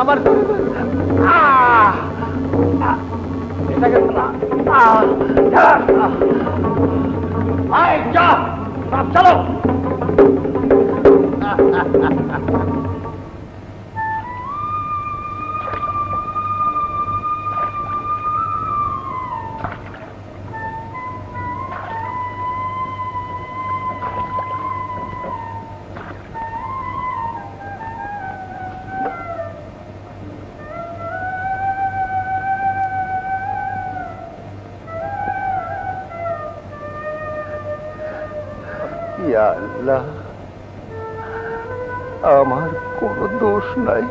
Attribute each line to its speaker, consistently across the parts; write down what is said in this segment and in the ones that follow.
Speaker 1: আমার চলো
Speaker 2: আল্লাহ, আমার কোনো দোষ নাই।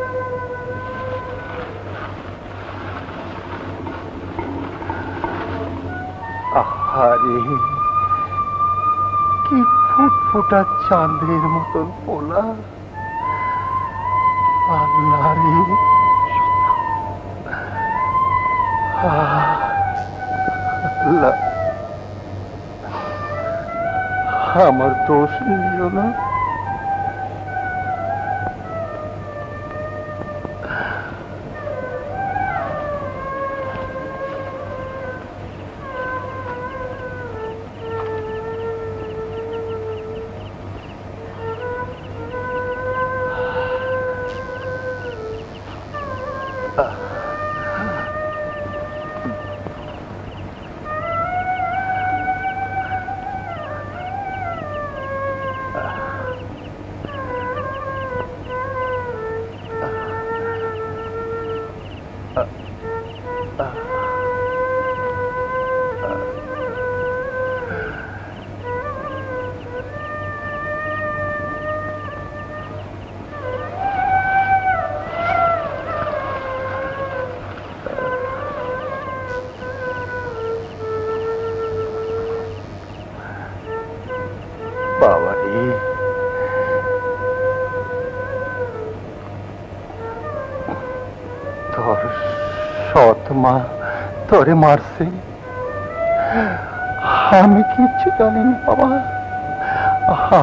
Speaker 2: আহারে, কি ফুটফুটা চাঁদের মতন পোলা। আল্লাহ রে, আল্লাহ, আমার দোষ নিও না। মা তোরে মারছে, আমি কিচ্ছু জানিনি বাবা।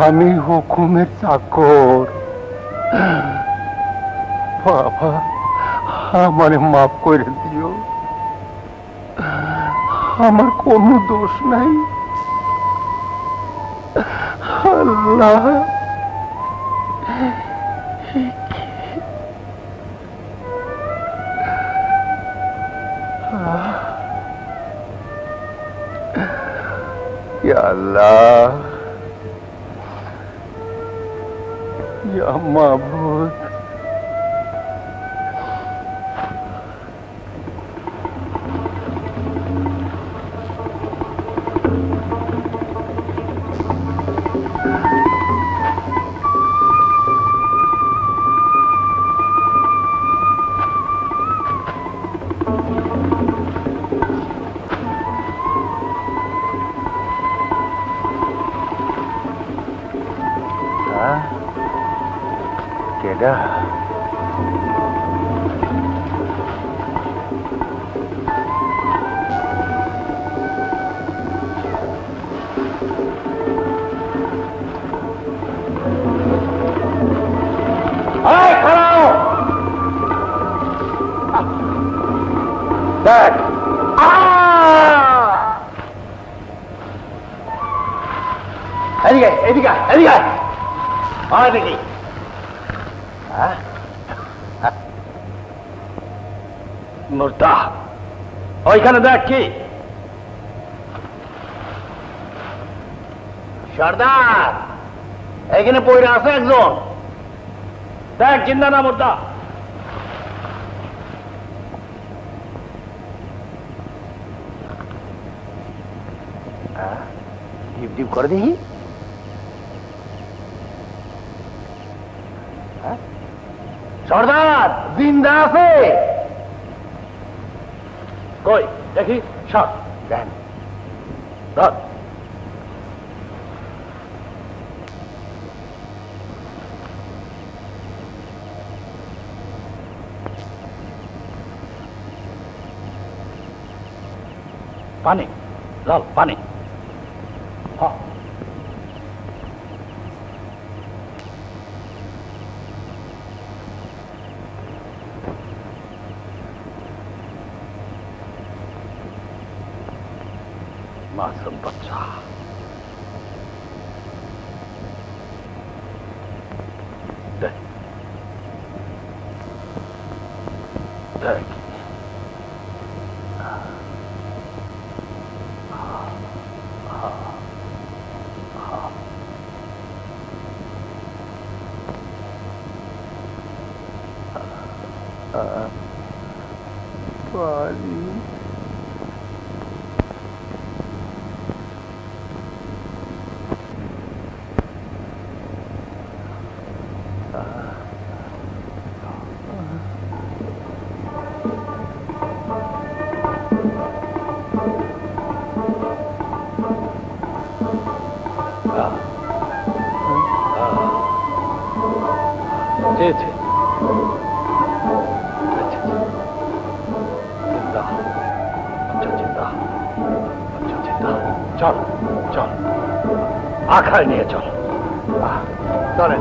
Speaker 2: আমি হুকুমের চাকর। বাবা, আমারে মাফ করে দিও, আমার কোনো দোষ নাই। আল্লাহ, Ya Allah, Ya Ma'bud, Kedah. Hai, kalau Dad. এদিকে আয় দেখি। মুর্দা, ওইখানে দেখ কি সর্দার, এখানে পড়ে আছে একজন, দেখ জিন্দা না মুর্দা। ডিপ ডিপ করে দেখি। সর্দার জিন্দা আছে? কই দেখি। সব দেন, ধর। পানি লাল পানি। হ্যাঁ मासूम बच्चा। देख देख पानी चल चल आखाड़ निये चल चलें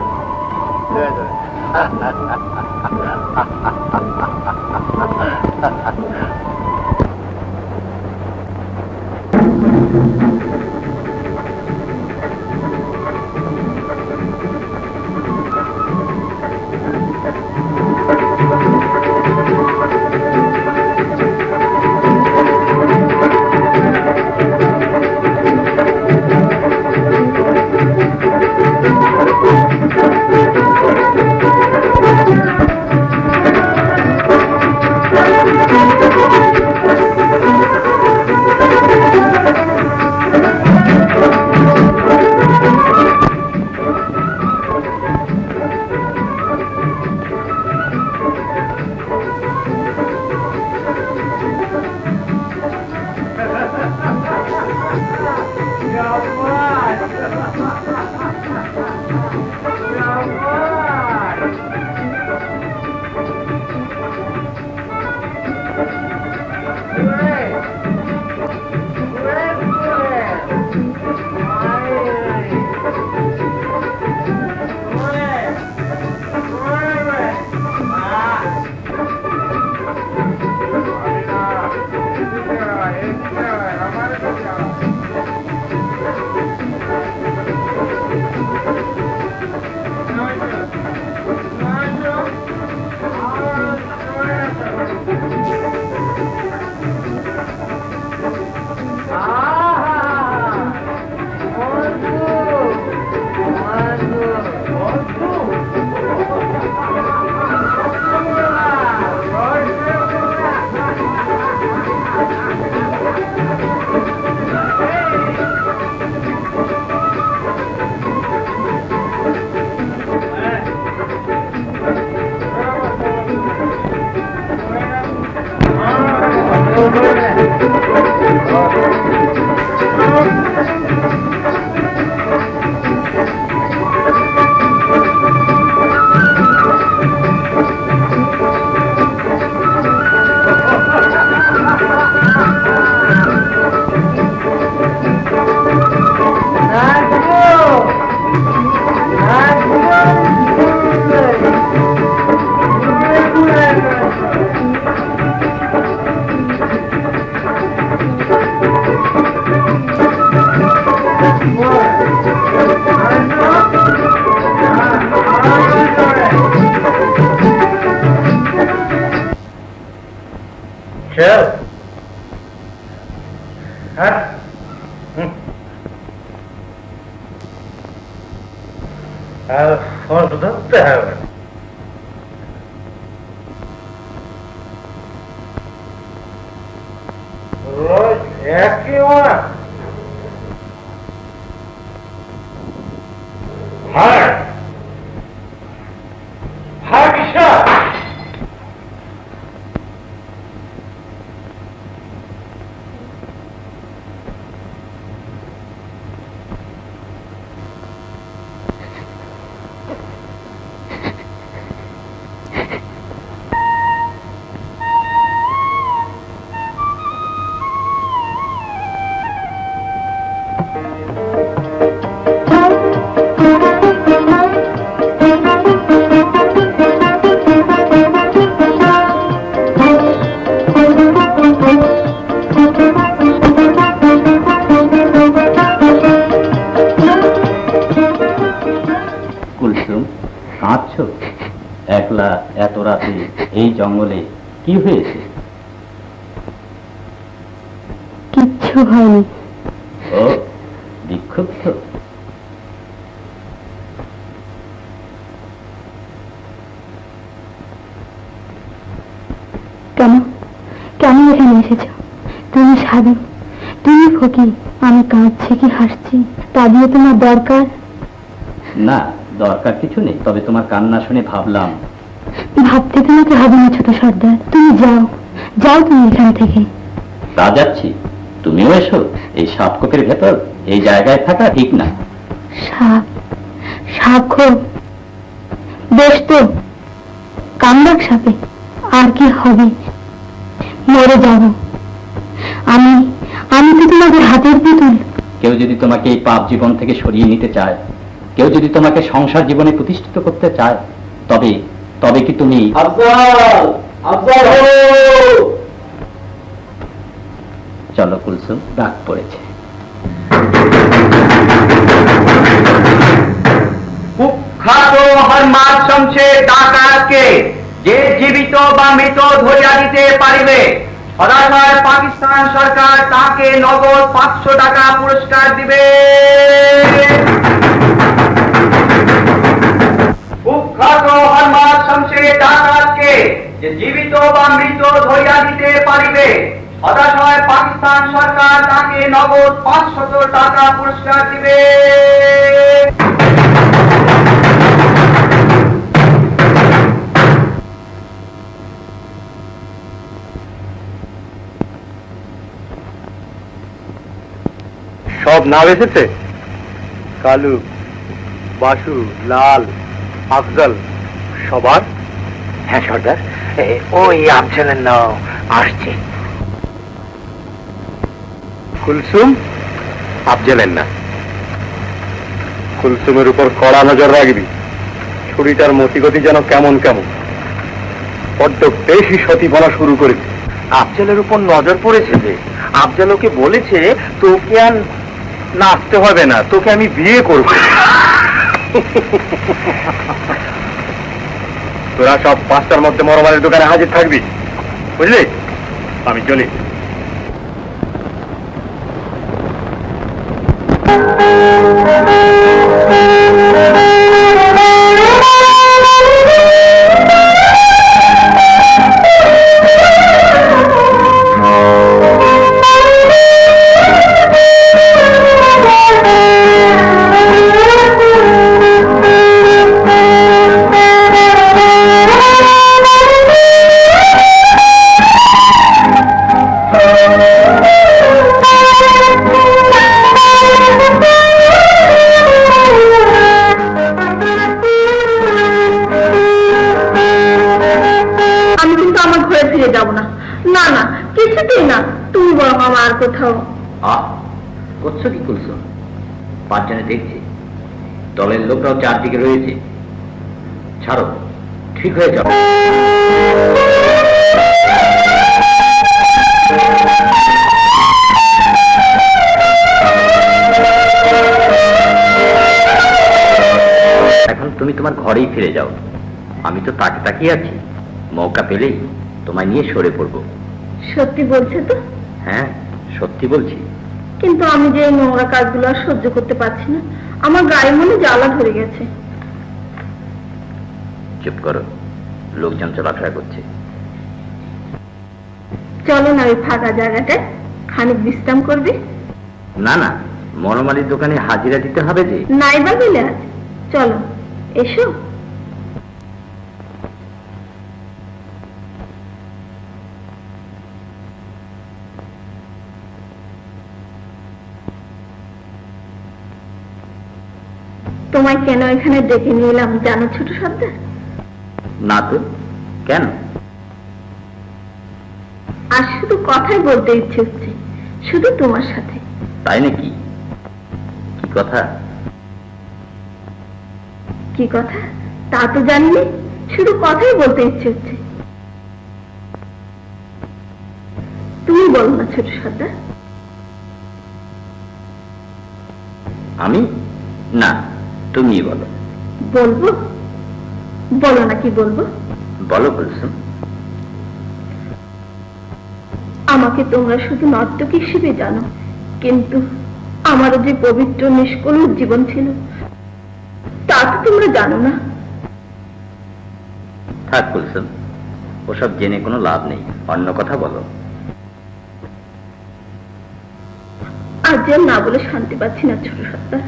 Speaker 2: হ্যাঁ হ্যাঁ বিশ্বাস
Speaker 3: কুলসুম, কাঁদছো? একলা এত রাতে এই জঙ্গলে কি হয়েছে?
Speaker 4: কিচ্ছু হয়নি।
Speaker 3: ও বিক্ষুব্ধ?
Speaker 4: কেন কেন এখানে এসেছ? তুমি সাধু, তুমি ফকির, আমি কাঁদছি কি হাসছি তা দিয়ে তোমার দরকার?
Speaker 3: না, দরকার কিছু নেই, তবে তোমার কান্না শুনে ভাবলাম।
Speaker 4: ভাবতে তোমাকে হবে না ছোট সর্দার, তুমি যাও, যাও তুমি এখান থেকে।
Speaker 3: তা যাচ্ছি, তুমিও এসো। এই সাপকোপের ভেতর এই জায়গায় থাকা ঠিক না।
Speaker 4: সাপ, সাপ খোপ, বেশ তো, কামড়াক সাপে, আর কি হবে? মরে যাব আমি, আমি তো তোমাদের হাতের পুতুল।
Speaker 3: কেউ যদি তোমাকে এই পাপ জীবন থেকে সরিয়ে নিতে চায়, কেউ যদি তোমাকে সংসার জীবনে প্রতিষ্ঠিত করতে চায়, তবে তবে কি তুমি?
Speaker 2: আফজাল আফজাল হো
Speaker 3: চলো কুলসুম, ডাক পড়েছে।
Speaker 1: কুখ্যাত হরমাদ শমশের ডাকাতকে যে জীবিত বা মৃত ধরিয়া দিতে পারিবে, সদাশয় পাকিস্তান সরকার তাকে নগদ 500 টাকা পুরস্কার দিবে। কুখ্যাত হরমাদ শমশের ডাকাতকে যে জীবিত বা মৃত ধরিয়া দিতে পারিবে, সদাশয় পাকিস্তান সরকার তাকে নগদ 500 টাকা পুরস্কার দিবে।
Speaker 2: সব নাম এসেছে? কালু, বাসু, লাল, আফজল, সবার?
Speaker 1: হ্যাঁ সর্দার, ওই আফজালের নাম আসছে।
Speaker 2: কুলসুম? আফজলের না। কুলসুমের উপর কড়া নজর রাখবি। ছুরিটার মতিগতি যেন কেমন কেমন, বড্ড বেশি সতীপনা শুরু করেছে।
Speaker 1: আফজালের উপর নজর পড়েছে যে, আফজাল ওকে বলেছে তোকে আর
Speaker 2: নাচতে হবে না, তোকে আমি বিয়ে করব। তোরা সব 5টার মধ্যে মরমালের দোকানে হাজির থাকবি, বুঝলি? আমি চলি।
Speaker 4: কোথাও।
Speaker 3: করছো কি করছো? 5 জনে দেখছি, দলের লোকরাও চারদিকে রয়েছে। ছাড়ো, ঠিক হয়ে যাও। এখন তুমি তোমার ঘরেই ফিরে যাও। আমি তো তাকে তাকিয়ে আছি, মৌকা পেলেই তোমায় নিয়ে সরে পড়বো।
Speaker 4: সত্যি বলছে তো?
Speaker 3: হ্যাঁ, সত্যি বলছি।
Speaker 4: কিন্তু আমি যে এই নোংরা কাজগুলো আর সহ্য করতে পারছি না, আমার গায়ে মনে জ্বালা ধরে গেছে।
Speaker 3: চুপ করো, লোকজন চলাফেরা করছে।
Speaker 4: চলো না ওই ফাঁকা জায়গাটায় খানিক বিশ্রাম করবে।
Speaker 3: না না, মরমালির দোকানে হাজিরা দিতে হবে যে।
Speaker 4: নাই বা গেলে আজ চলো এসো। তোমায় কেন এখানে ডেকে নিয়ে এলাম জানো ছোট সর্দার?
Speaker 3: না তো, কেন?
Speaker 4: আর শুধু কথাই বলতে ইচ্ছে হচ্ছে, শুধু তোমার সাথে।
Speaker 3: তাই নাকি? কি কথা?
Speaker 4: কি কথা তা তো জানিনি, শুধু কথাই বলতে ইচ্ছে হচ্ছে। তুমি বলো না ছোট সর্দার।
Speaker 3: আমি? না, তুমি বলো।
Speaker 4: বলবো? বলো না কি বলবো?
Speaker 3: বলো কুলসুম।
Speaker 4: আমাকে তোমরা শুধু নর্তকী হিসেবে জানো, কিন্তু আমারও যে পবিত্র নিষ্কলুষ জীবন ছিল তা তো তোমরা জানো না।
Speaker 3: থাক কুলসুম, ওসব জেনে কোনো লাভ নেই, অন্য কথা বলো।
Speaker 4: আজ আর না বলে শান্তি পাচ্ছি না ছোট সর্দার,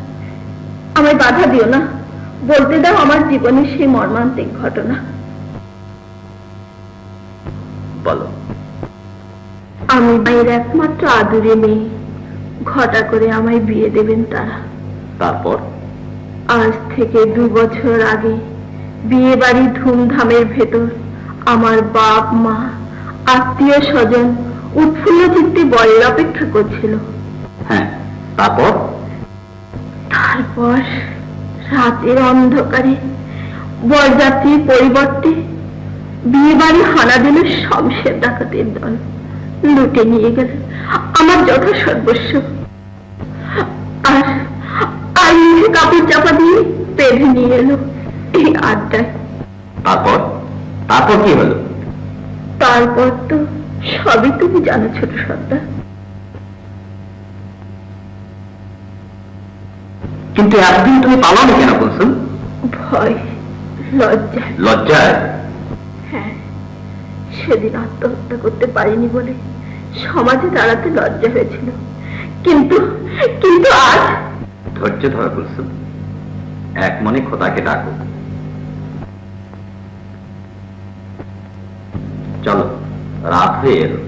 Speaker 4: আমায় বাধা দিও না, বলতে দাও আমার জীবনের সেই মর্মান্তিক ঘটনা।
Speaker 3: বলো।
Speaker 4: আমি মায়ের একমাত্র আদুরে মেয়ে, ঘটা করে আমায় বিয়ে দেবেন তারা।
Speaker 3: তারপর?
Speaker 4: আজ থেকে 2 বছর আগে বিয়ে বাড়ি ধুমধামের ভেতর আমার বাপ মা আত্মীয় স্বজন উৎফুল্ল চিত্তে বরের অপেক্ষা করছিল।
Speaker 3: হ্যাঁ, তারপর?
Speaker 4: তারপর রাতের অন্ধকারে বরযাত্রীর পরিবর্তে বিয়ে বাড়ি হানা দিল শমশের ডাকাতের দল, লুটে নিয়ে গেল আমার যথা সর্বস্ব, আর আর মুখে কাপড় চাপা দিয়ে বেঁধে নিয়ে এলো এই আড্ডায়।
Speaker 3: তারপর? তারপর কি হলো?
Speaker 4: তারপর তো সবই তুমি জানো ছোট সর্দার।
Speaker 3: কিন্তু এতদিন তুমি পালালে কেন কুলসুম?
Speaker 4: ভয়, লজ্জা।
Speaker 3: লজ্জায়?
Speaker 4: হ্যাঁ, সেদিন আত্মহত্যা করতে পারিনি বলে সমাজে দাঁড়াতে লজ্জা হয়েছিল, কিন্তু কিন্তু আজ।
Speaker 3: ধৈর্য ধরো কুলসুম, এক মনে খোদাকে ডাকো। চলো, রাত হয়ে এলো।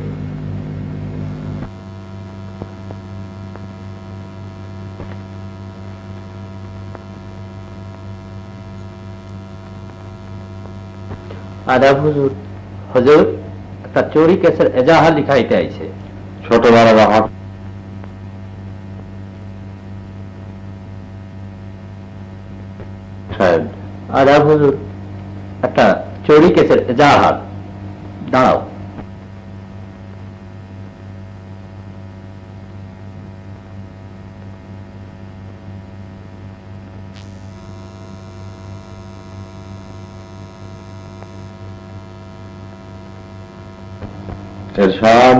Speaker 5: আদাব হুজুর। হুজুর, একটা চোরি কেসের এজাহার লিখাইতে আইছে।
Speaker 2: ছোট বড় রাহাত সাহেব।
Speaker 5: আদাব হুজুর, একটা চোরি কেসের এজাহার। দাঁড়াও।
Speaker 2: এরশাদ,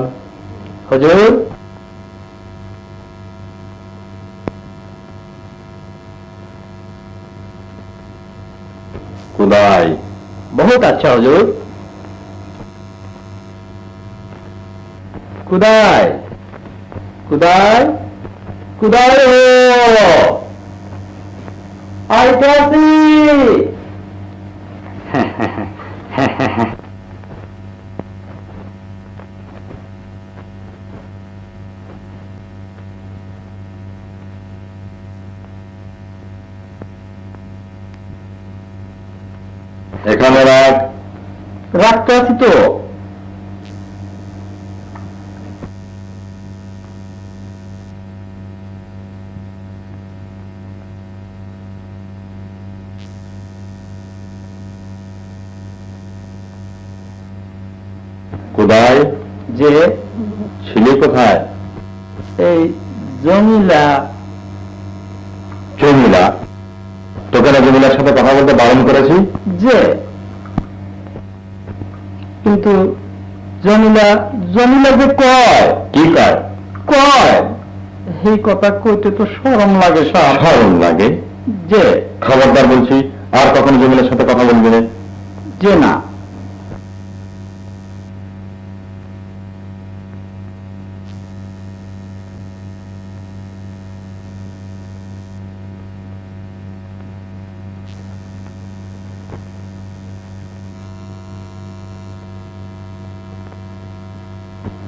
Speaker 5: হুজুর,
Speaker 2: কুদাই।
Speaker 5: বহুত আচ্ছা হুজুর। কুদাই কুদাই কুদাই হো আইতাছি।
Speaker 2: এখানে রাখ।
Speaker 5: রাখতে আছি তো।
Speaker 2: কুদাই,
Speaker 5: যে
Speaker 2: ছিলি কোথায়?
Speaker 5: এই জমিলা।
Speaker 2: জমিলা? তোকে না জমিলার সাথে কথা বলতে বারণ করেছি?
Speaker 5: যে কিন্তু জমিলা জমিলা যে কয়।
Speaker 2: কি কয়?
Speaker 5: কয় এই কথা কইতে তো শরম লাগে সাহেব।
Speaker 2: শরম লাগে?
Speaker 5: যে
Speaker 2: খবরদার বলছি, আর কখনো জমিলার সাথে কথা বলবি না।
Speaker 5: যে না।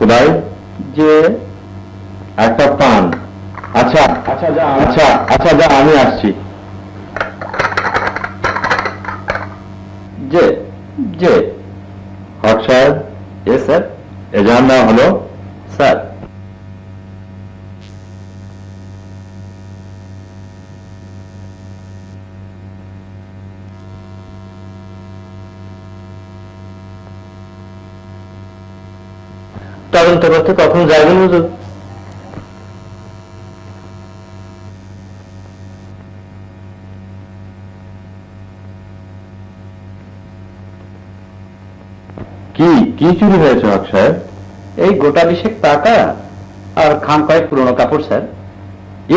Speaker 2: খোদাই
Speaker 5: যে
Speaker 2: একটা পান। আচ্ছা আচ্ছা যা আমি আসছি।
Speaker 5: যে যে
Speaker 2: হক সাহেব,
Speaker 5: এ স্যার।
Speaker 2: এজাহার নেওয়া হলো।
Speaker 5: স্যার, তদন্ত করতে কখন যাবেন হুজুর?
Speaker 2: কি কি চুরি হয়েছে হক সাহেব?
Speaker 5: এই গোটা 20 টাকা আর খাম কয়েক পুরনো কাপড় স্যার।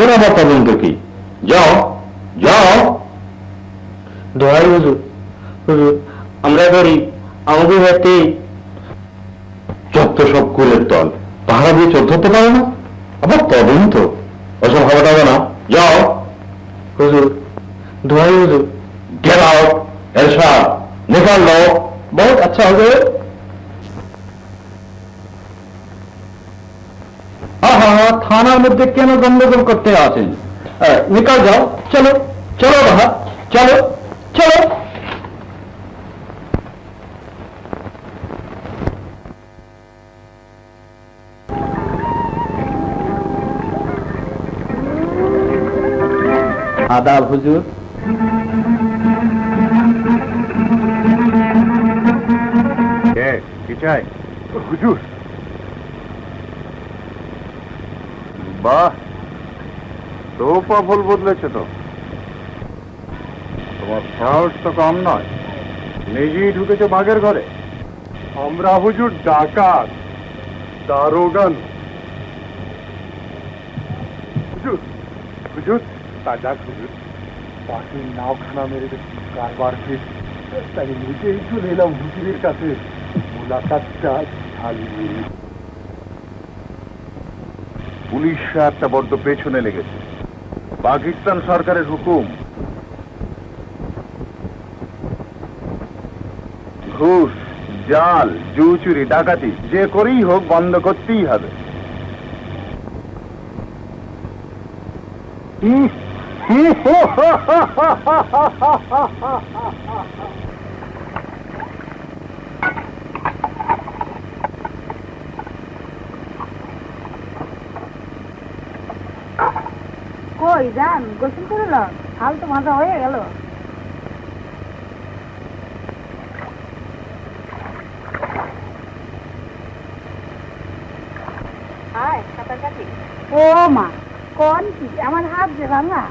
Speaker 2: এর আবার তদন্ত কি? যাও যাও।
Speaker 5: দোহাই হুজুর, হুজুর আমরা গরিব, আমাদের হাতে
Speaker 2: যত সব কুলের দল, পাহারা দিয়ে চোর ধরতে পারে না, আবার তদন্ত। ওসব হবে না, যাও।
Speaker 5: হুজুর, দোহাই হুজুর।
Speaker 2: Get out. এরশাদ, নিকাল লো।
Speaker 5: বহুত আচ্ছা হুজুর। থানার মধ্যে কেন গন্ডগোল করতে আছেন? নিকাল যাও, চলো চলো বাবা, চলো চলো। আদাব হুজুর।
Speaker 2: কি চাই হুজুর? বাহ, তোপা ফুল বদলেছে তো। তোমার সাহস তো কম নয়, নিজেই ঢুকেছে বাঘের ঘরে। আমরা হুজুর ডাকাত, দারোগান। হুজুর হুজুর তাজা হুজুর, পাখির নাওখানা মেরে কারবারকে, তাই নিজেই চলে এলাম হুজুরের কাছে মুলাকাতটা ঢালিয়ে। পুলিশরা একটা বড্ড পেছনে লেগেছে। পাকিস্তান সরকারের হুকুম, ঘুষ, জাল, জুয়া, চুরি, ডাকাতি যে করেই হোক বন্ধ করতেই হবে।
Speaker 6: কই যান, গোসল করল? হাল তো মাজা হয়ে গেল। ও মা, কোন কি আমার হাত যে ভাঙা।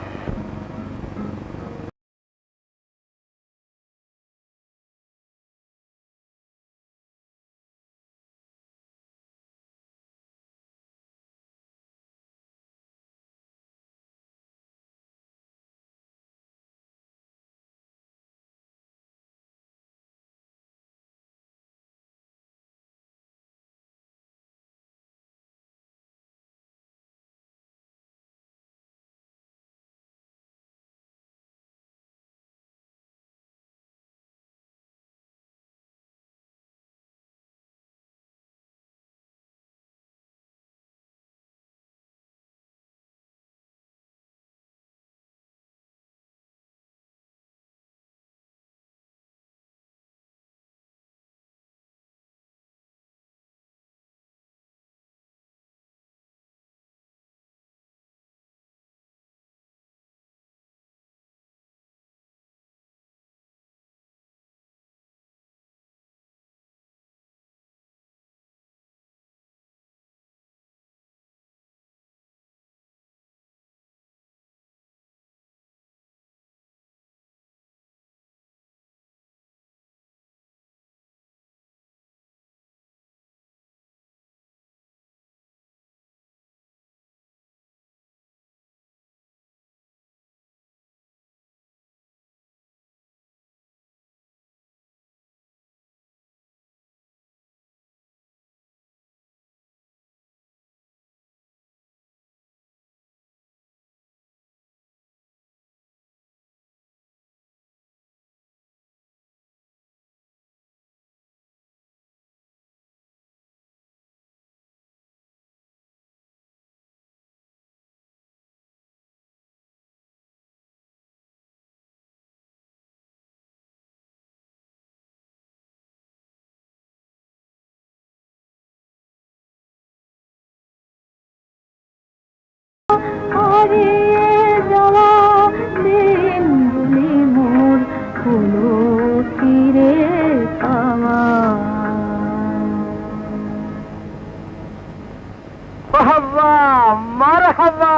Speaker 2: মারহাবা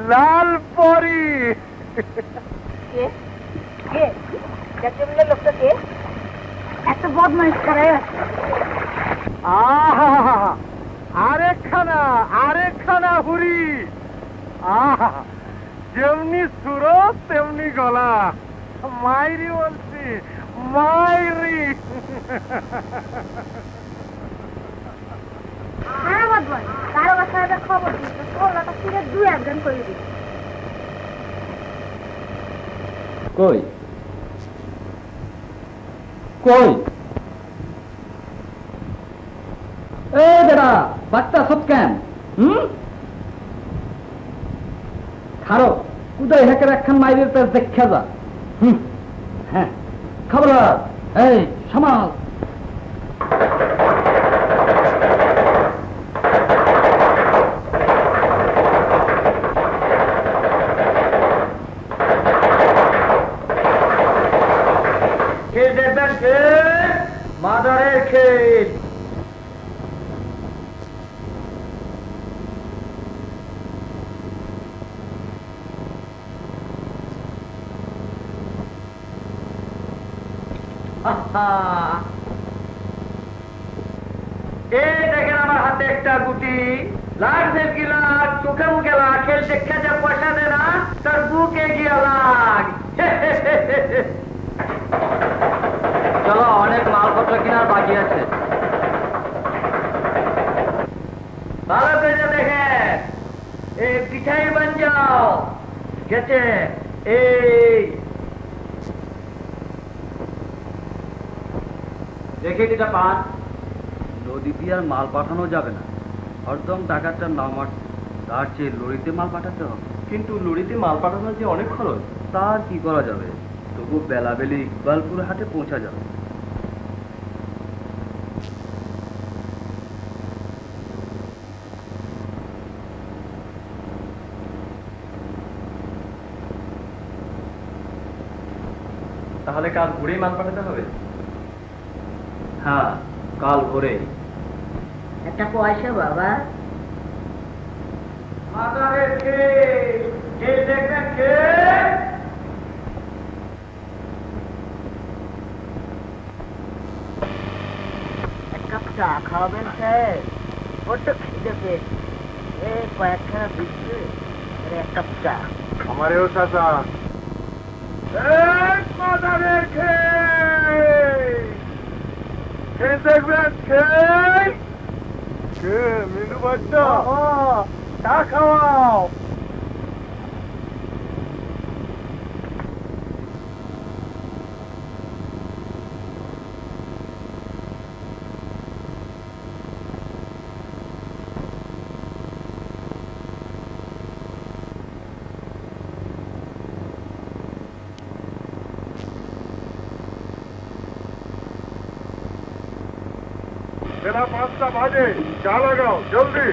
Speaker 2: লাল পরি।
Speaker 6: কে কে দেখতে বললে লোকটা কে? একটা বদমাইশ খারাই আছে।
Speaker 2: আহা আরেকখানা হুরি। আহা যেমনি সুরত তেমনি গলা। মাইরি বলছি মাইরি।
Speaker 6: হ্যাঁ বদমাইশ, কারো বাসায় খবর দিচ্ছে ষোলোটা ফিরে দুই একজন করে দিচ্ছে।
Speaker 5: কই কই এ বেটা বাচ্চা সব কেন খারো উদয় হেকের একখান মাইরের পেস দেখা যা। হ্যাঁ খবর এই সামাল।
Speaker 1: দেখবেন মাদারের খেত। এই দেখেন আমার হাতে একটা গুটি লাগছে গিলা চোখে মুখে লাগ খেলতে খেতে পয়সা দে না তার বুকে গিয়া লাগ। চলো অনেক মালপত্র কেনার বাকি আছে। ভালো করে দেখেন এই পিঠাই বান যাও গেছে। এই দেখে এটা পান। নদী দিয়ে আর মাল পাঠানো যাবে না, হরদম টাকাটা নামার তার চেয়ে লরিতে মাল পাঠাতে হবে। কিন্তু লরিতে মাল পাঠানোর যে অনেক খরচ, তার কি করা যাবে? তবু বেলাবেলি ইকবালপুর হাটে পৌঁছা যাবে। তাহলে কাল ভোরেই মাল পাঠাতে হবে? হ্যাঁ, কাল ভোরে।
Speaker 6: একটা পয়সা বাবা।
Speaker 1: মাদারের কে দেখবেন কে?
Speaker 6: এক কাপ চা খাওয়াবেন স্যার? বড্ড খিদে পেয়েছে। এই কয়েকখানা দিচ্ছে এক কাপ চা।
Speaker 2: আমারেও চাচা। মাদারের খেয়ে দেখবেন কে মিনু বাচ্চা চা খাওয়াও। বেলা 5টা বাজে, চা লাগাও জলদি।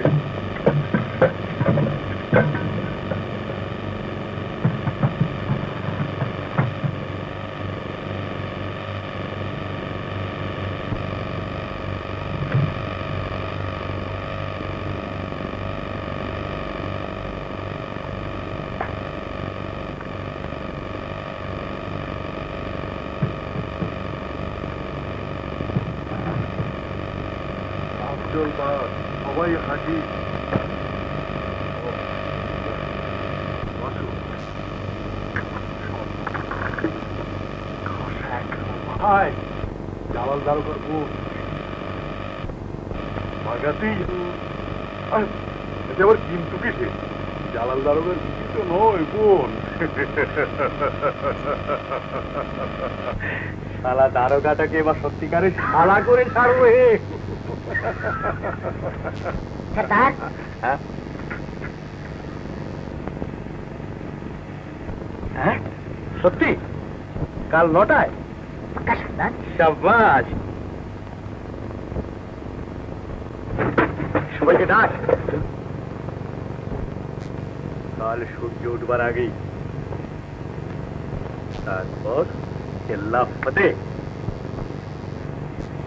Speaker 2: সবাই হাজি। জালাল দারোগার বোন বাগাতেই আবার কিন্তু কিসে? জালাল দারোগার কিন্তু নয় বোন। শালা দারোগাটাকে এবার সত্যিকারে শালা করে ছাড়বো। হ্যাঁ সত্যি? কাল 9টায়? শাবাশ, সবাইকে ডাক। কাল সূর্য উঠবার আগেই, তারপর কেল্লা ফতে।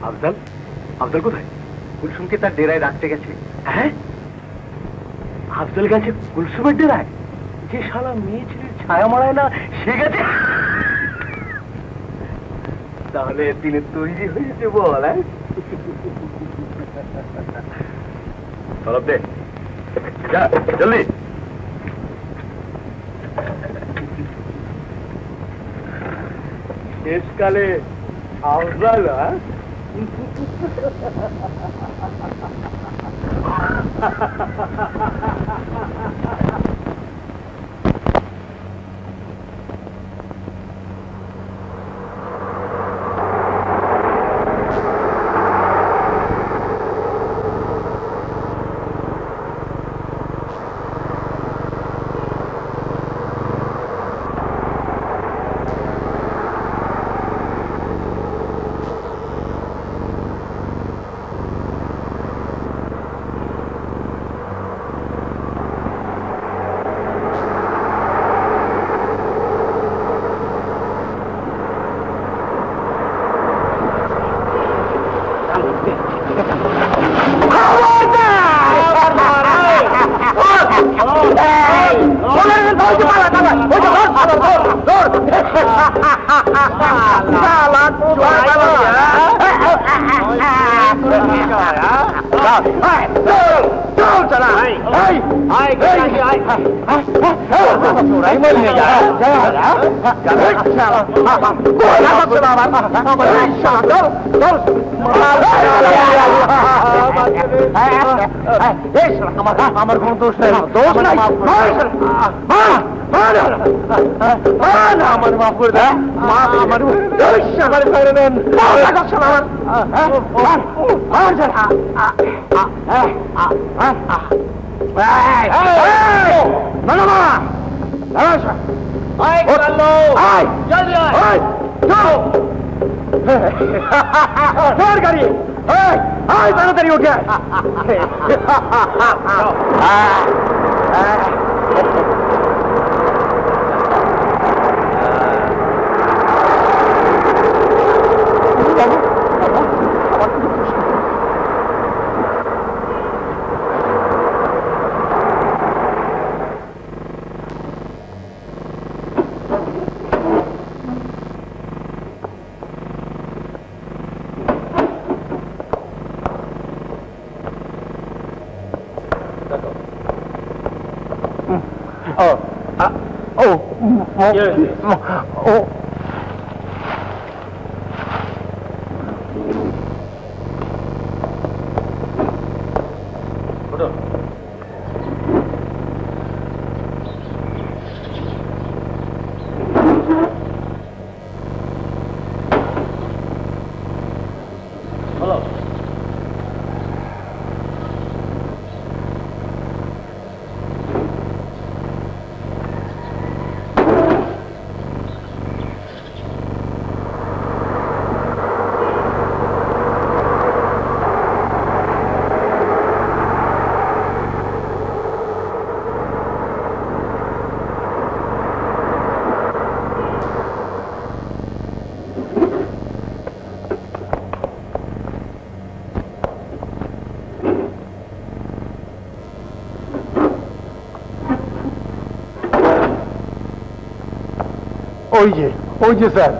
Speaker 2: আফজাল কোথায়? কুলসুমকে তার ডেরায় রাখতে গেছে। হ্যাঁ আফজল গেছে কুলসুমের ডেরায়, যে শালা মেয়ে ছেলের ছায়া মারায় না সে গেছে। তাহলে দিনে তৈরি হয়েছে বল। দে যা জলদি। শেষকালে আফজল আমার কোন দোষ নাই, দোষ নাই, আমার মাফ করে দেন, আমার করে দেন। গাড়ি তাড়াতাড়ি উঠে ওই যে স্যার।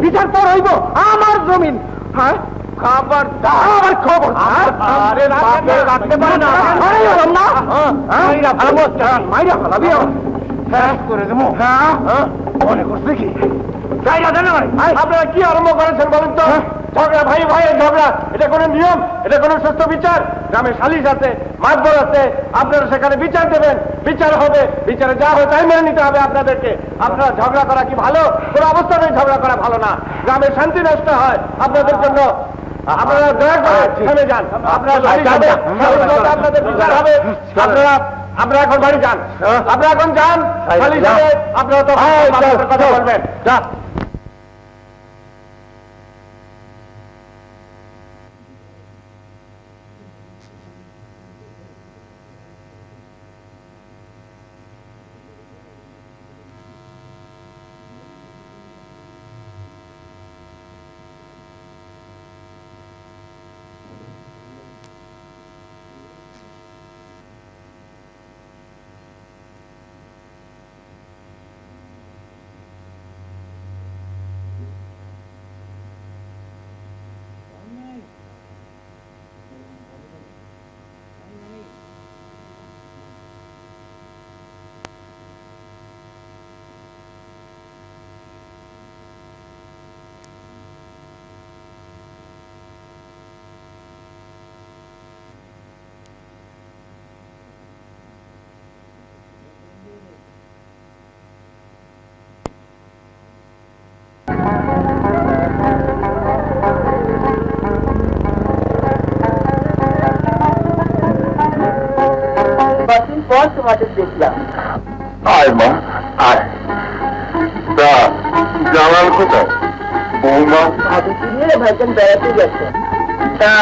Speaker 2: বিচার পর হইব আমার জমিন। হ্যাঁ খাবার খবর রাখতে পারে না, মাইরা ফেলাবি শেষ করে দেবো। হ্যাঁ মনে করছে কি আপনারা কি আরম্ভ করেছেন বলুন তো? ঝগড়া ভাই ভাইয়ের ঝগড়া, এটা কোনো নিয়ম? এটা কোনো সুস্থ বিচার? গ্রামে সালিশ আছে, মাতবর আছে, আপনারা সেখানে বিচার দেবেন, বিচার হবে, বিচারে যা হয় তাই মেনে নিতে হবে আপনাদেরকে। আপনারা ঝগড়া করা কি ভালো? কোনো অবস্থাতেই ঝগড়া করা ভালো না, গ্রামের শান্তি নষ্ট হয় আপনাদের জন্য। আপনারা দয়া করে থেমে যান, আপনারা সালিশ হবে, আপনাদের বিচার হবে। আপনারা এখন বাড়ি যান, আপনারা এখন যান, সালিশ হবে, আপনারা তো কথা বলবেন। যা।
Speaker 6: পর তোমাদের দেখলাম।
Speaker 2: আয় মা আয়। তা জামাল কোথায়? বৌমা
Speaker 6: ভাবিকে নিয়ে ভাইজান বেড়াতে গেছে। তা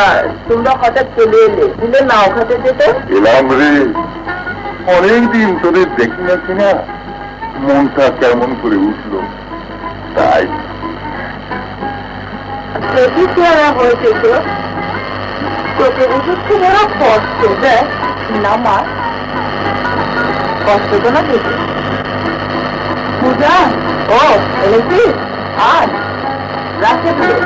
Speaker 6: তোমরা হঠাৎ চলে এলে, দিলে নাও খাতে যেতে।
Speaker 2: এলাম রে, অনেকদিন তোদের দেখি না কিনা, মনটা কেমন করে উঠলো তাই।
Speaker 6: যদি চেহারা হয়েছে তো তোকে বুঝুচ্ছে ওরা কষ্ট দেয় না মা, কষ্ট তো না দেখি। পূজা ও এনেছিস? আর রাখে দিলে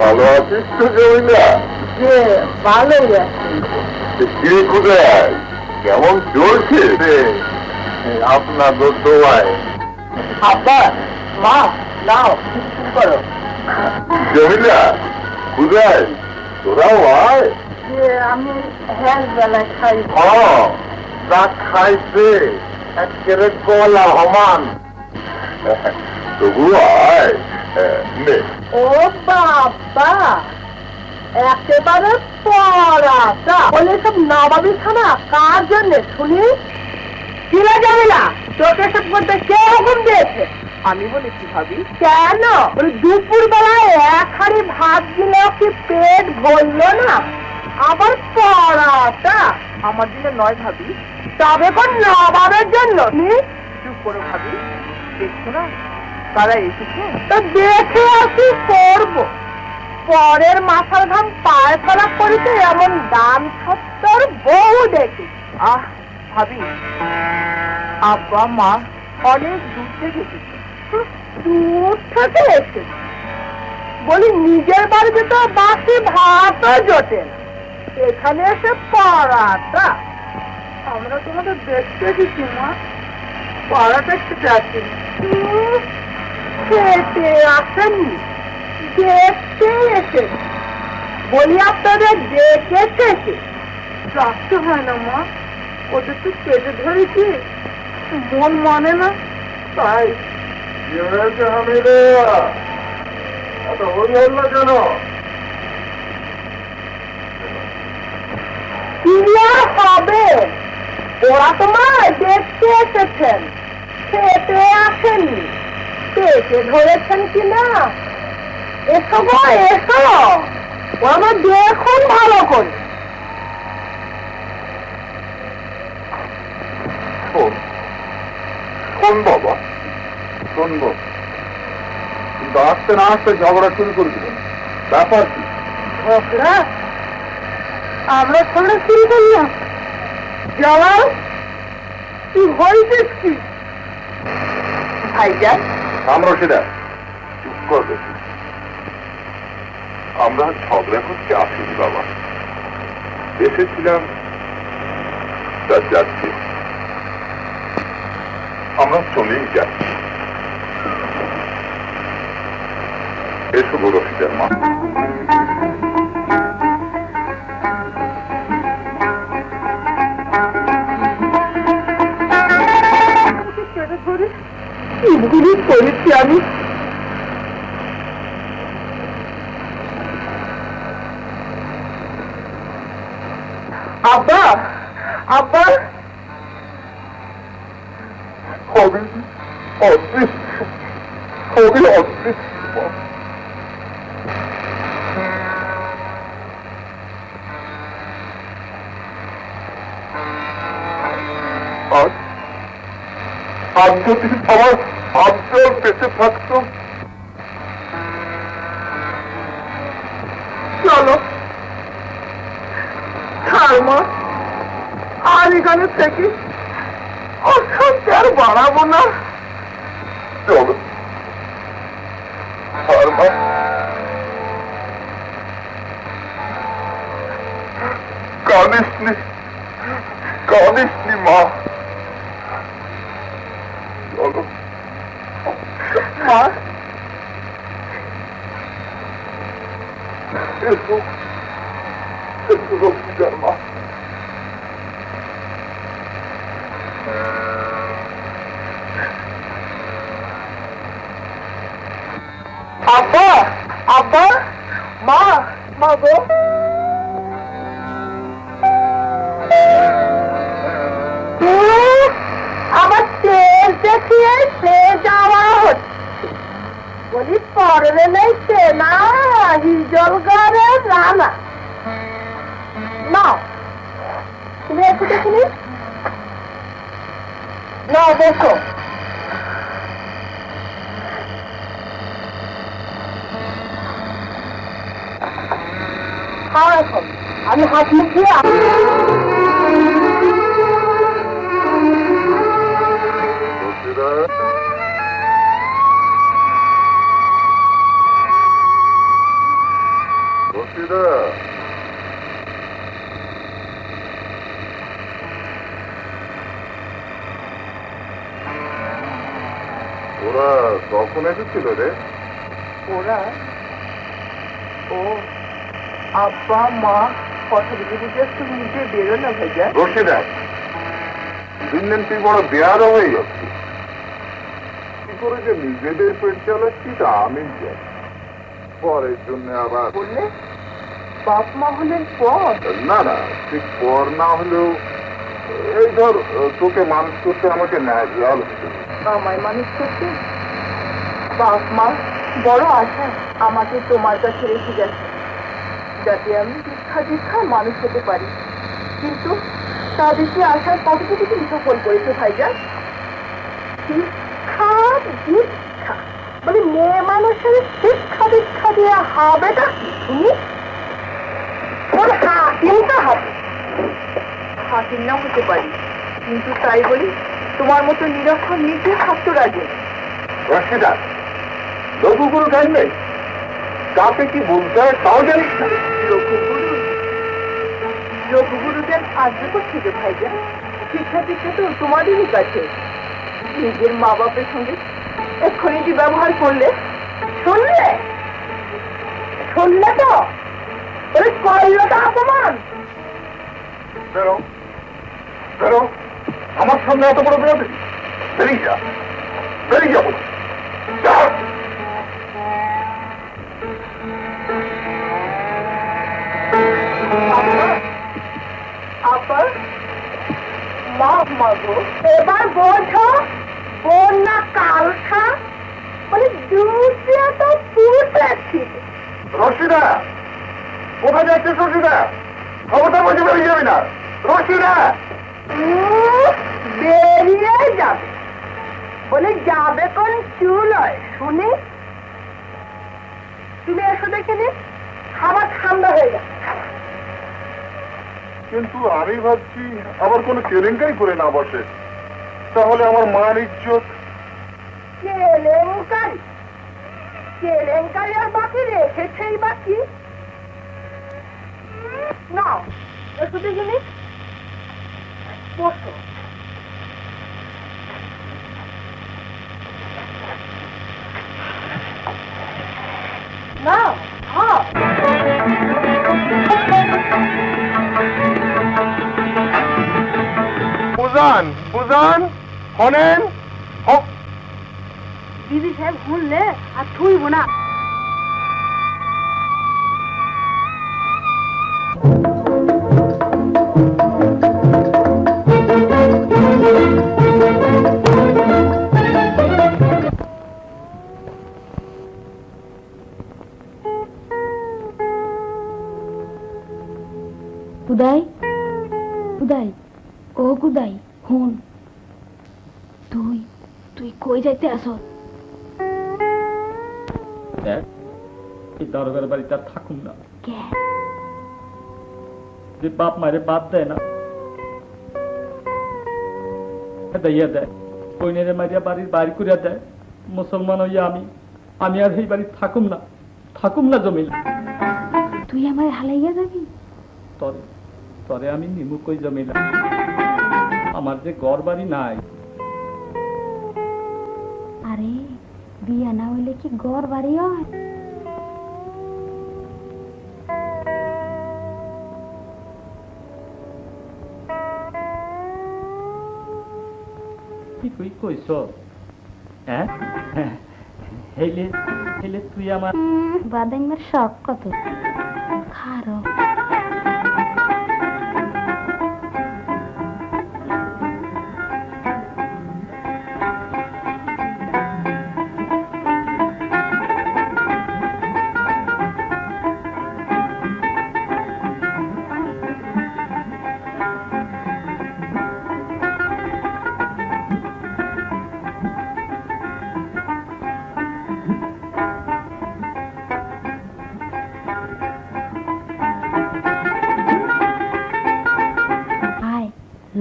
Speaker 2: ভালো আছিস তো জমিলা?
Speaker 6: যে ভালোই আছে।
Speaker 2: কিরে কোথায়, কেমন চলছে আপনার দোয়ায়?
Speaker 6: আব্বা মা নাও করো।
Speaker 2: জমিলা কোথায়? তোরাও আয়।
Speaker 6: যে আমি হ্যাঁ বেলায় খাই।
Speaker 2: তা খাইছে একেবারে গলা হমান। তবু আয় নে।
Speaker 6: ও বাবা একেবারে পড়াটা বলে সব নবাবি খানা কার জন্য শুনি? কিরা যাবে না তোকে সব করতে কে হুকুম দিয়েছে? আমি বলেছি ভাবি। কেন দুপুর বেলায় এক হাড়ি ভাত দিলেও কি পেট ভরলো না? আবার পড়াটা আমার জন্য নয় ভাবি, তবে কোন নবাবের জন্য। চুপ করো ভাবি, দেখছো না তারা এসেছে তো দেখে আসি করবো। পরের মাথার ঘাম পায়ে ফেলা করিতে এমন দাম সত্তর বহু দেখি। আহ ভাবি, আব্বা মা অনেক দূর থেকে এসেছে। দূর থেকে এসেছে বলি, নিজের বাড়িতে তো বাসি ভাতও জোটে না, এখানে এসে পড়াটা। আমরা তোমাদের দেখতে এসেছি মা, পড়াটা খেতে আসি। খেতে আসেননি, দেখতে এসে বলি আপনাদের দেখেছে কে? রাখতে হয় না মা, ওদের তো পেটে ধরেছি, মন মানে না তাই।
Speaker 2: এত হরি হল কেন?
Speaker 6: কি আর হবে, ওরা তোমার দেখতে এসেছেন, খেতে আসেননি। পেটে ধরেছেন কিনা এসো গো এসো, ওরা দেখুন ভালো করে।
Speaker 2: শোন বাবা, শুনবো। কিন্তু আসতে না আসতে ঝগড়া শুরু করে দিলেন, ব্যাপার কি?
Speaker 6: ঝগড়া আমরা ঝগড়া শুরু করলাম? জামাল কি হয়েছিস কি? ভাইজান
Speaker 2: আমরা সেটা চুপ করবে, আমরা ঝগড়া করতে আসিনি বাবা, এসেছিলাম তা যাচ্ছি, আমরা চলেই যাচ্ছি। এসো গো রশিদার মা।
Speaker 6: কি ভুল করেছি আমি? আব্বা আব্বা
Speaker 2: হবে অদৃশ্য, হবে অদৃশ্য। আজ যদি আমার আব্দুল বেঁচে থাকতো,
Speaker 6: চলো মা, আর এখানে থেকে অশান্তি আর বাড়াবো না।
Speaker 2: চলো মা, কাঁদিসনি মা, চলো
Speaker 6: মা
Speaker 2: এসো, এসো রফিকার মা।
Speaker 6: আব্বা আব্বা মা, মা গো, আমার তেল দেখিয়ে সে যাওয়া হচ্ছে, বলি পরে নেই সে না হিজলগড়ে রানা। না তুমি একটু দেখিনি, না দেখো এখন আমি হাত মুখিয়ে
Speaker 2: ওরা কখন এসেছিল রে?
Speaker 6: ওরা ও আব্বা মা কথা বুঝে বুঝে একটু নিজে বেরো না ভাইয়া।
Speaker 2: রশিদা, দিন দিন তুই বড় বেয়ারও হয়ে যাচ্ছিস, কি করে যে নিজেদের পেট চালাচ্ছি তা আমি জানি, পরের জন্য আবার
Speaker 6: বললে বাপ মা হলেন পর।
Speaker 2: না না, ঠিক পর না হলেও এই ধর তোকে মানুষ করতে আমাকে ন্যায় হচ্ছে।
Speaker 6: আমায় মানুষ করতে বাপ মা বড় আশা আমাকে তোমার কাছে রেখে গেছে, যাতে আমি দীক্ষা দীক্ষা মানুষ হতে পারি, কিন্তু তাদেরকে আশার কতটুকু তুমি সফল করেছো ভাইজান? শিক্ষা দীক্ষা মানে মেয়ে মানুষের শিক্ষা দীক্ষা দিয়ে হবেটা কি? তুমি হাকিমটা হবে, হাকিম না হতে পারি, কিন্তু তাই বলি তোমার মতো নিরক্ষর নিজে থাকতে রাজি।
Speaker 2: রশিদা, লঘুগুরু টাইম নেই, কাকে কি বলতে হয় তাও জানিস না।
Speaker 6: রঘুগুরুদের আগ্রহ করছে ভাইজান, শিক্ষা দীক্ষা তো তোমাদেরই কাছে। নিজের মা বাপের সঙ্গে এক্ষুনি যে ব্যবহার করলে, শুনলে শুনলে তো ওই করলোটা অপমান।
Speaker 2: বেরো বেরো, আমার সামনে এত বড় বেরোবে, বেরিয়ে যা, বেরিয়ে যাবো।
Speaker 6: আবার মা মাগো, এবার বোঝো বোন না কালখা, মানে দুধে তো পুষেছি।
Speaker 2: রশিদা, কোথায় যাচ্ছিস রশিদা? খবরটা বলছে বেরিয়ে যাবি না রশিদা।
Speaker 6: বেরিয়ে যাবে বলে যাবে কোন চুল হয় শুনি? বসো দেখিনি, খাবার ঠান্ডা হয়ে গেছে।
Speaker 2: কিন্তু আমি ভাবছি আবার কোনো কেলেঙ্কারি করে না বসে, তাহলে আমার মার ইজ্জত।
Speaker 6: কেলেঙ্কারি? কেলেঙ্কারি আর বাকি রেখেছেই বাকি। না একটু দেখিনি, বসো। না
Speaker 2: বুঝান বুঝান, শোনেন।
Speaker 6: দিদি সাহেব শুনলে আর থুইব না।
Speaker 4: কুদাই কুদাই ও কুদাই হুন, তুই তুই কই যাইতে আস?
Speaker 5: এই দারোগার বাড়িতে আর থাকুন না।
Speaker 4: কে?
Speaker 5: যে বাপ মারে বাদ দেয় না, দাইয়া দেয়, কইনেরে মারিয়া বাড়ির বাড়ি করিয়া দেয়। মুসলমান হইয়া আমি আর এই বাড়ি থাকুম না জমিল।
Speaker 4: তুই আমার হালাইয়া যাবি?
Speaker 5: তরে তরে আমি নিমু কই জমিলা, আমার যে ঘর বাড়ি নাই।
Speaker 4: আরে বিয়া না হইলে কি ঘর বাড়ি হয়?
Speaker 5: কি কই কইছ? হ্যাঁ হেলে হেলে তুই আমার
Speaker 4: বাদামের শখ কত খারো।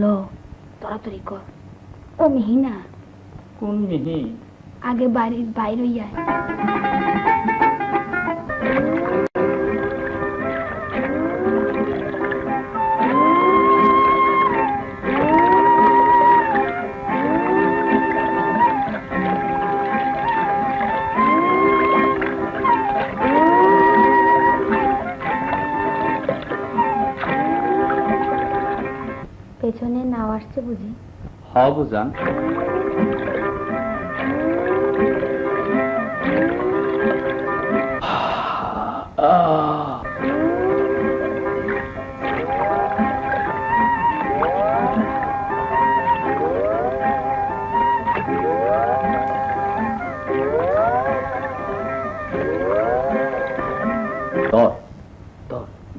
Speaker 4: লো তাড়াতাড়ি কর। ও মিহিনা।
Speaker 5: কোন মিহি?
Speaker 4: আগে বাড়ির বাইরে আয়। পেছনে নাও আসছে বুঝি?
Speaker 5: হ বুঝান।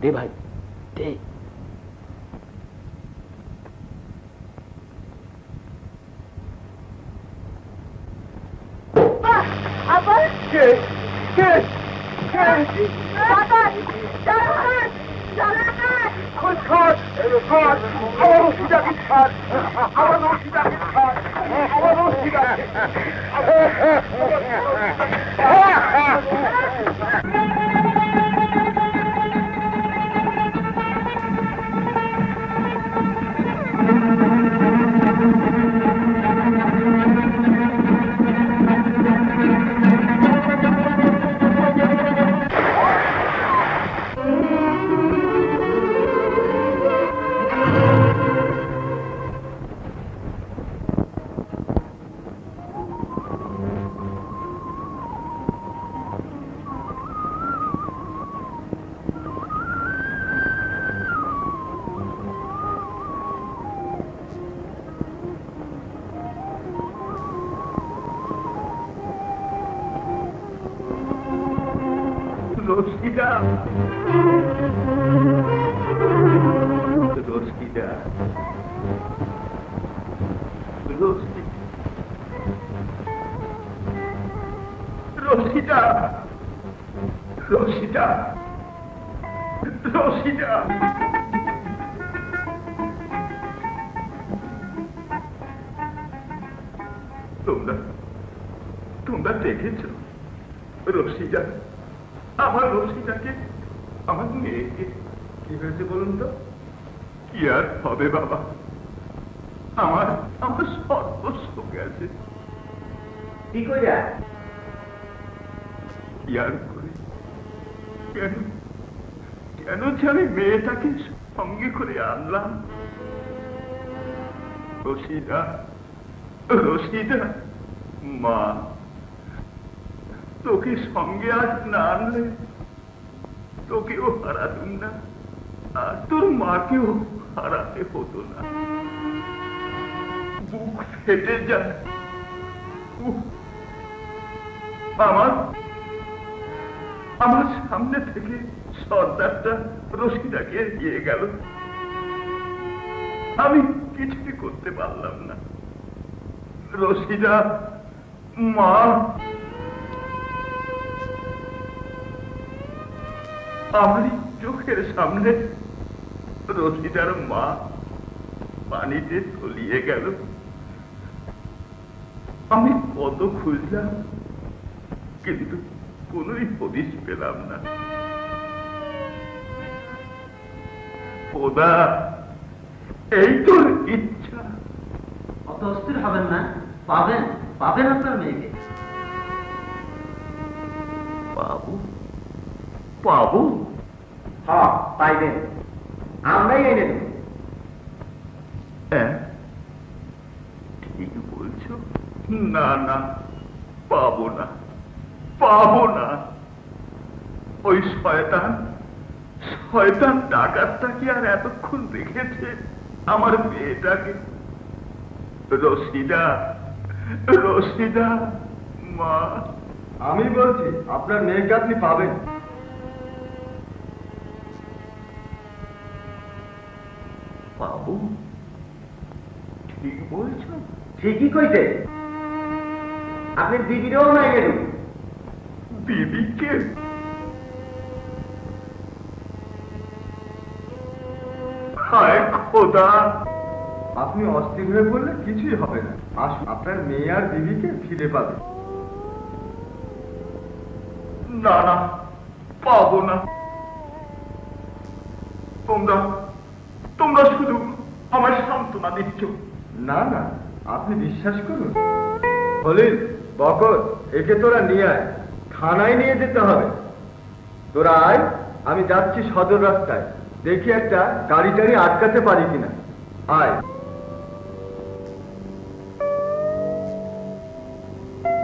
Speaker 5: দে ভাই দে।
Speaker 1: রশিদা, রশিদা, রশিদা,
Speaker 2: রশিদা, রশিদা, তোমরা তোমরা দেখেছ রশিদা, আমার রশিদাকে, আমার মেয়েকে? কি হয়েছে বলুন তো? কি আর হবে বাবা, আমার আমার সর্বস্ব গেছে।
Speaker 1: কি কইরা?
Speaker 2: কি আর করে, কেন কেন যে আমি মেয়েটাকে সঙ্গে করে আনলাম? রশিদা, রশিদা, মা, তোকে সঙ্গে আজ না আনলে তোকেও হারাতুম না, আর তোর মাকেও হারাতে হতো না। বুক ফেটে যায়। উফ, আমার আমার সামনে থেকে সর্দারটা রশিদাকে এগিয়ে গেল, আমি কিছুই করতে পারলাম না। রশিদা, মা, আমারই চোখের সামনে রশিদার মা পানিতে তলিয়ে গেল। আমি কত খুঁজলাম, কিন্তু কোনোই হদিশ পেলাম না। খোদা, এই তোর ইচ্ছা।
Speaker 1: অত অস্থির হবেন না, পাবেন পাবেন আপনার মেয়েকে।
Speaker 2: পাবো? পাবো?
Speaker 1: হ্যাঁ পাইবেন, আমরাই এনে দেব।
Speaker 2: হ্যাঁ, ঠিক বলছো। না না, পাবো না, পাবো না। ওই শয়তান শয়তান ডাকাতটা কি আর এতক্ষণ দেখেছে আমার মেয়েটাকে? রশিদা, রশিদা, মা,
Speaker 1: আমি বলছি আপনার মেয়েকে আপনি পাবেন।
Speaker 2: পাবো? ঠিক বলছো?
Speaker 1: ঠিকই কইতে, আপনি দিদিরও না এনে দেব।
Speaker 2: বিবিকে? হায় খোদা!
Speaker 1: আপনি অস্থির হয়ে পড়লে কিছুই হবে না। আসুন, আপনার মেয়ে আর দিদিকে ফিরে পাবেন।
Speaker 2: না না, পাবো না। তোমরা তোমরা শুধু আমার সান্ত্বনা দিচ্ছ।
Speaker 1: না না, আপনি বিশ্বাস করুন। হলিল, বকর, একে তোরা নিয়ে আয়, থানায় নিয়ে যেতে হবে। তোরা আয়, আমি যাচ্ছি সদর রাস্তায়, দেখি একটা গাড়ি টাড়ি আটকাতে পারি কিনা। আয়।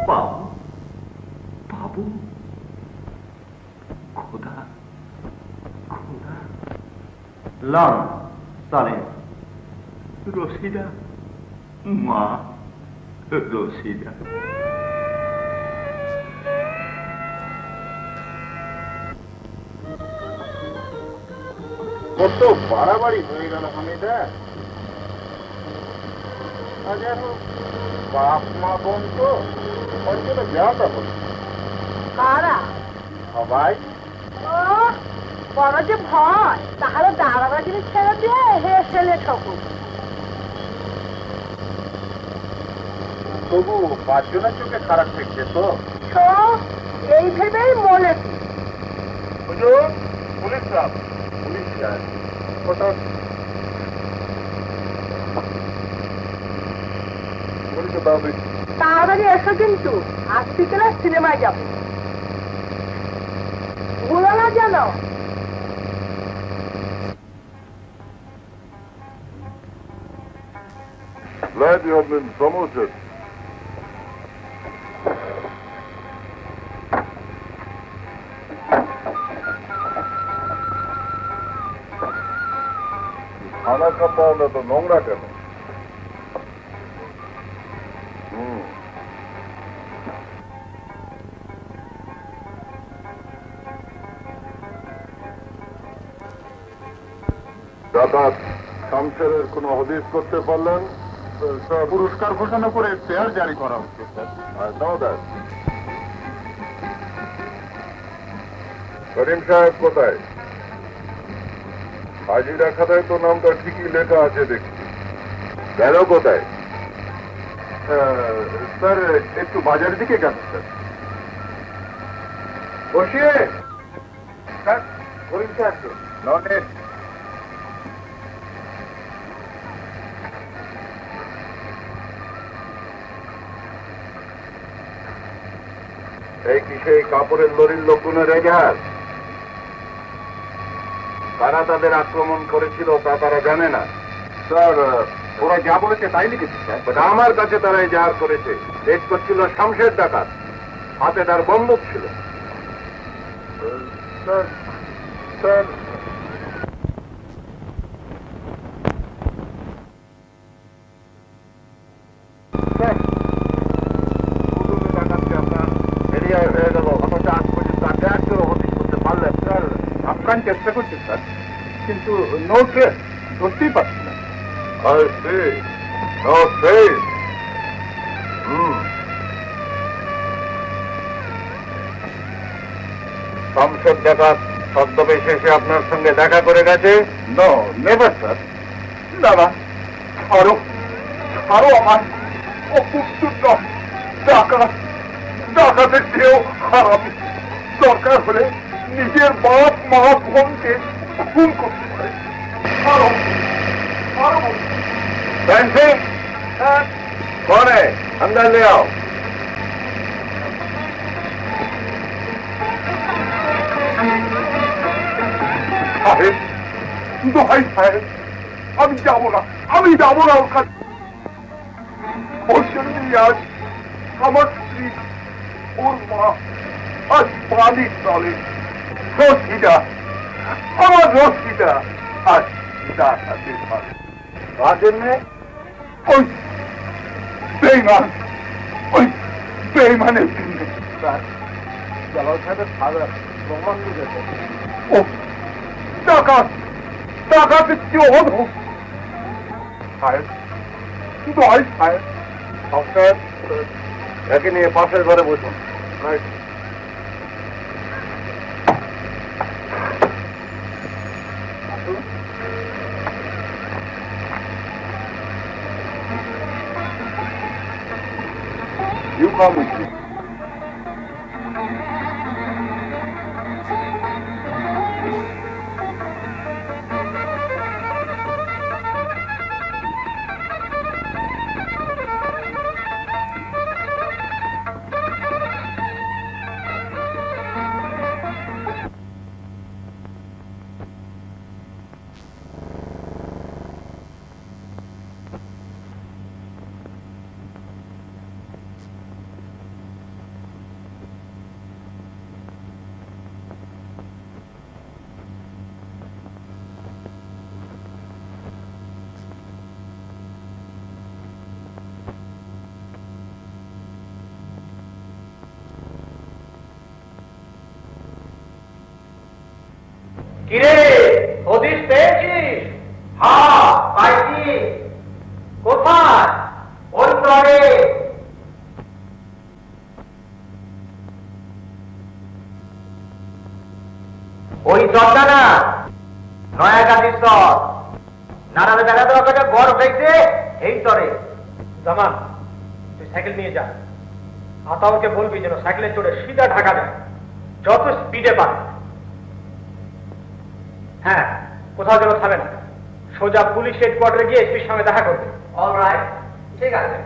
Speaker 2: পাবো, পাবো। খোদা, খোদা।
Speaker 1: লন চলে।
Speaker 2: রশিদা, মা, রশিদা।
Speaker 7: কত বাড়াবাড়ি হয়ে গেল হামিদা। আজ এখন বাপ মা বোন তো অঞ্চলে যাওয়াটা বলি
Speaker 6: কারা?
Speaker 7: সবাই।
Speaker 6: ও বড় যে ভয়, তাহলে দাঁড়াবাজি ছেড়ে দিয়ে হেসেলে ঠকুন।
Speaker 7: তবু পাঁচজনের চোখে খারাপ থাকছে তো।
Speaker 6: তো এই ভেবেই মনে
Speaker 7: হুজুর, পুলিশ সাহেব, পুলিশ সাহেব, ওটা পুলিশে পাবে।
Speaker 6: তাড়াতাড়ি এসো, কিন্তু আজ বিকেলে সিনেমায় যাবো, ভুলো না যেন।
Speaker 7: Glad you have been promoted. খানা কম্পাউন্ডে তো নোংরা কেন? দাদা শামসেরের কোনো হদিস করতে পারলেন? পুরস্কার ঘোষণা করে শেয়ার জারি করা হচ্ছে স্যার। করিম সাহেব কোথায়? হাজিরা খাতায় তো নামটা ঠিকই লেখা আছে দেখছি। গেল কোথায়? স্যার একটু বাজারের দিকে গেল স্যার। বসিয়ে স্যার, করিম সাহেব ননে। এই কি সেই কাপড়ের লরির লোকগুলো রেজার? কারা তাদের আক্রমণ করেছিল তা তারা জানে না। স্যার ওরা যা বলেছে তাই লিখেছে স্যার। আমার কাছে তারা এজাহার করেছে রেড করছিল শামশের ডাকাত, হাতে তার বন্দুক ছিল। স্যার স্যার হয়ে গেল, অথচ আজ পর্যন্ত একজনও হদিশ করতে পারলেন। স্যার আফগান চেষ্টা করছে স্যার, কিন্তু নো ট্রেস, ধরতেই পারছি না। No trace. শামশের ডাকাত ছদ্মবেশ এসে আপনার সঙ্গে দেখা করে গেছে? No, never sir. দাদা আরো আরো আমার অপুত্র ডাকাত, ডাকাতের চেয়েও হারামি। দরকার হলে নিজের বাপ মা বোনকে খুন করতে পারে। আরো আরো ফ্যান্সি कौन है? अंदर ले आओ। साहेब, দোহাই সাহেব, আমি যাবো না, আমি যাবো না ওর কাছে। ওর সঙ্গে আজ আমার স্ত্রী, ওর মা আজ পানির তলে। রশিদা, আমার রশিদা আজ ডাকাতের পাশে। কার জন্যে? ওই বেইমান, ওই বেইমানের জন্যে। জালাল সাহেবের ফাদার প্রমাণ দিয়েছে। ও ডাকাত, ডাকাতের চেয়ে অধম। সাহেব, দোহাই সাহেব, আপনার একে নিয়ে পাশের ঘরে বসুন। You come with me.
Speaker 1: কিরে, হদিশ পেয়েছিস? হ্যাঁ পাইছি। কোথায়? ওই তরে। ওই চরটা না, নয়া গাছির চর। নানাদের দেখা দেওয়া কাছে গড় হয়েছে এই তরে। জামান, তুই সাইকেল নিয়ে যা। আতাউরকে বলবি যেন সাইকেলে চড়ে সিধা ঢাকা যায়, যত স্পিডে পারে। হ্যাঁ, কোথাও যেন থামে না। সোজা পুলিশ হেডকোয়ার্টারে গিয়ে এসপির সঙ্গে দেখা করবে। অলরাইট, ঠিক আছে।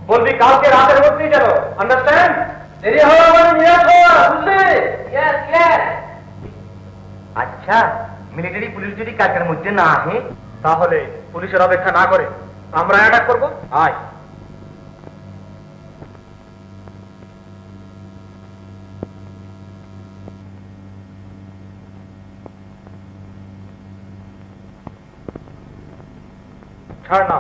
Speaker 1: বলবি কালকে রাতের মধ্যেই যেন, আন্ডারস্ট্যান্ড? দেরি হওয়া মানে নিরাশ হওয়া, বুঝলি? Yes yes. আচ্ছা, মিলিটারি পুলিশ যদি কালকের মধ্যে না আসে, তাহলে পুলিশের অপেক্ষা না করে আমরা অ্যাটাক করবো। আয়। ছাড় না।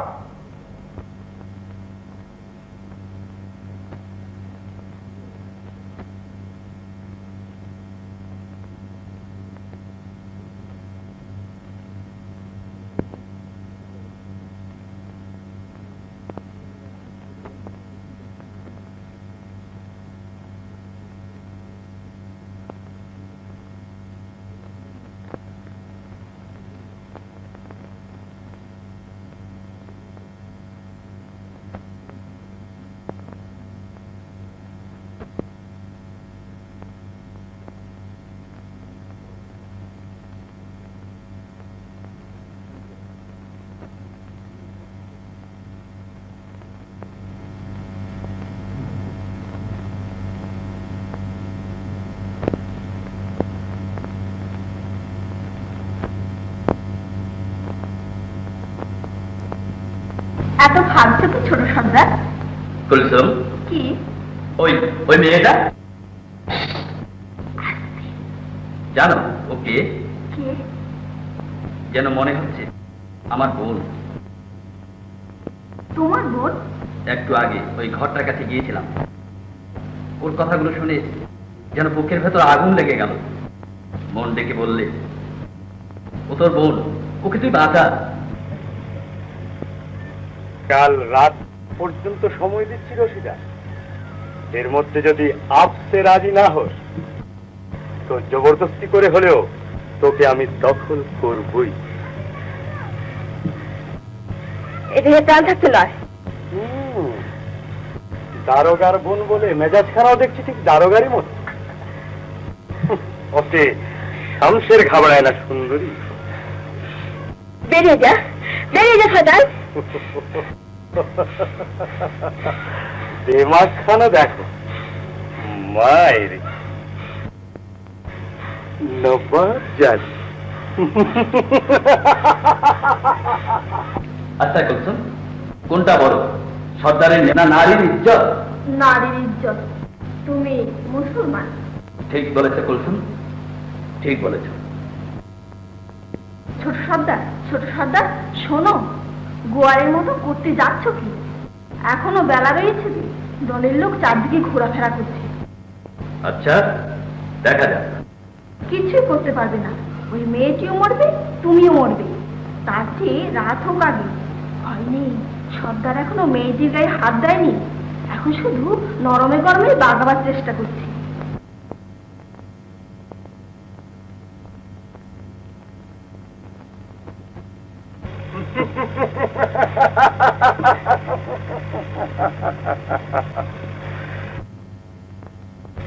Speaker 4: এত ভাবছো কি ছোট সর্দার?
Speaker 3: কুলসুম,
Speaker 4: কি?
Speaker 3: ওই ওই মেয়েটা জানো ও কে?
Speaker 4: কে?
Speaker 3: যেন মনে হচ্ছে আমার বোন।
Speaker 4: তোমার বোন?
Speaker 3: একটু আগে ওই ঘরটার কাছে গিয়েছিলাম, ওর কথাগুলো শুনে যেন বুকের ভেতর আগুন লেগে গেল। মন ডেকে বললে, ও তোর বোন, ওকে তুই বাঁচা।
Speaker 2: কাল রাত পর্যন্ত সময় দিচ্ছি রশিদা, এর মধ্যে যদি আপসে রাজি না হোস তো জবরদস্তি করে হলেও তোকে আমি দখল করবই।
Speaker 4: এদিকে চাল থাকতে নয়।
Speaker 2: দারোগার বোন বলে মেজাজ খারাপ দেখছি ঠিক দারোগারই মতো। ওতে শামসের ঘাবড়ায় না সুন্দরী।
Speaker 4: বেরিয়ে যা, বেরিয়ে যা সর্দার।
Speaker 2: দিমাগখানা দেখো মায়ের নবাব জানি।
Speaker 3: আচ্ছা কুলসুম, কোনটা বড়, সর্দারের না নারীর ইজ্জত?
Speaker 4: নারীর ইজ্জত। তুমি মুসলমান।
Speaker 3: ঠিক বলেছে কুলসুম, ঠিক বলেছ।
Speaker 4: ছোট সর্দার, ছোট সর্দার শোনো, গোয়ারের মতো করতে যাচ্ছ কি? এখনো বেলা রয়েছে যে, দলের লোক চারদিকে ঘোরাফেরা করছে।
Speaker 3: আচ্ছা, দেখা যাক।
Speaker 4: কিছুই করতে পারবে না, ওই মেয়েটিও মরবে, তুমিও মরবে। তার চেয়ে রাত হোক আগে। ভয় নেই, সর্দার এখনো মেয়েটির গায়ে হাত দেয়নি, এখন শুধু নরমে গরমে বাগাবার চেষ্টা করছে।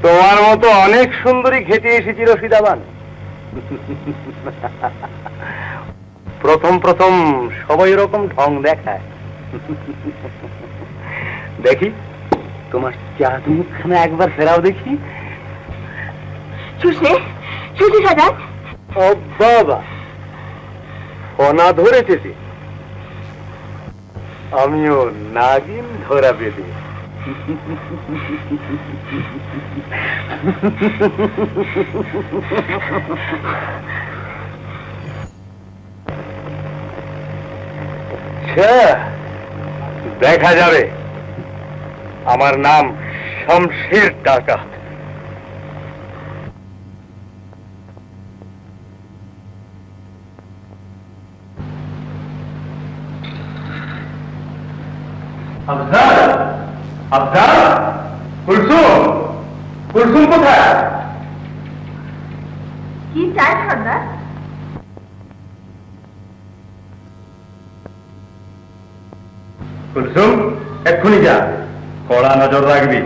Speaker 2: তোমার মতো অনেক সুন্দরী খেতে এসেছি রশিদাবান। প্রথম প্রথম সবাই এরকম ঢং দেখায়। দেখি তোমার চাঁদ মুখখানা একবার ফেরাও দেখি।
Speaker 4: চুষে চুষে সর্দার।
Speaker 2: ও বাবা, ফনা ধরেছে যে, আমিও নাগিন ধরা বেঁধে। দেখা যাবে। আমার নাম শমশের ডাকাত।
Speaker 7: আফজাল, আফজাল, কুলসুম, কুলসুম কোথায়?
Speaker 4: কি চাই সর্দার?
Speaker 7: কুলসুম, এক্ষুনি যা, কড়া নজর রাখবি।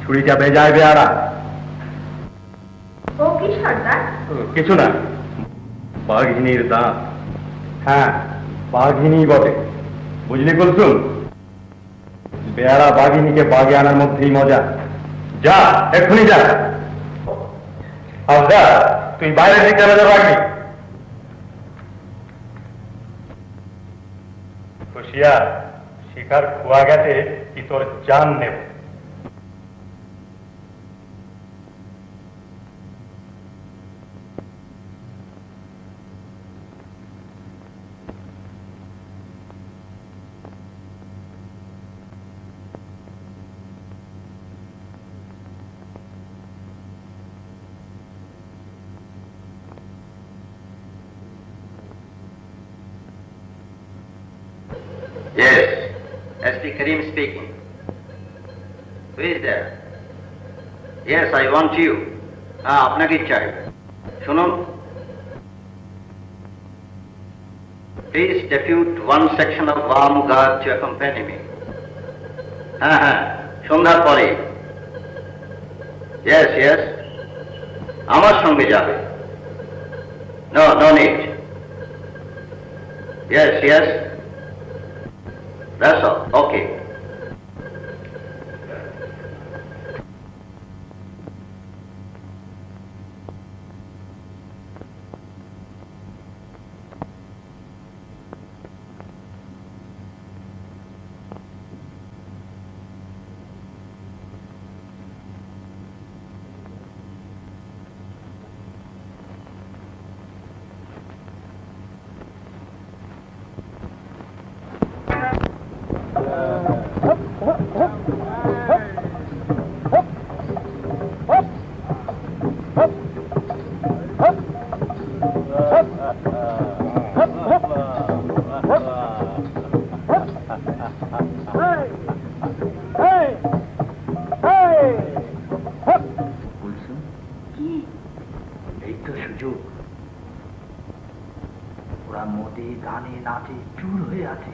Speaker 7: ছুরিটা বেজায় বেয়ারা।
Speaker 4: ও কি সর্দার?
Speaker 7: কিছু না, বাঘিনীর দাঁত। হ্যাঁ, বাঘিনী বটে, বুঝলি কুলসুম? বেয়ারা বাঘিনীকে বাগে আনার মধ্যেই মজা। যা, এক্ষুনি যা। আফজাল, তুই বাইরের দিকে নজর রাখবি। হুঁশিয়ার, শিকার খোয়া গেছে কি তোর জান নেব।
Speaker 3: Yes, SP Karim speaking. Who is there? Yes, I want you. আপনাকে চাই। শুনুন, please depute one section of armed guard to accompany me. হ্যাঁ, সন্ধ্যার পরে। Yes, yes, আমার সঙ্গে যাবে। No, no need. Yes, yes. That's all. Okay. যুগ। ওরা মদে গানে নাচে চুর হয়ে আছে।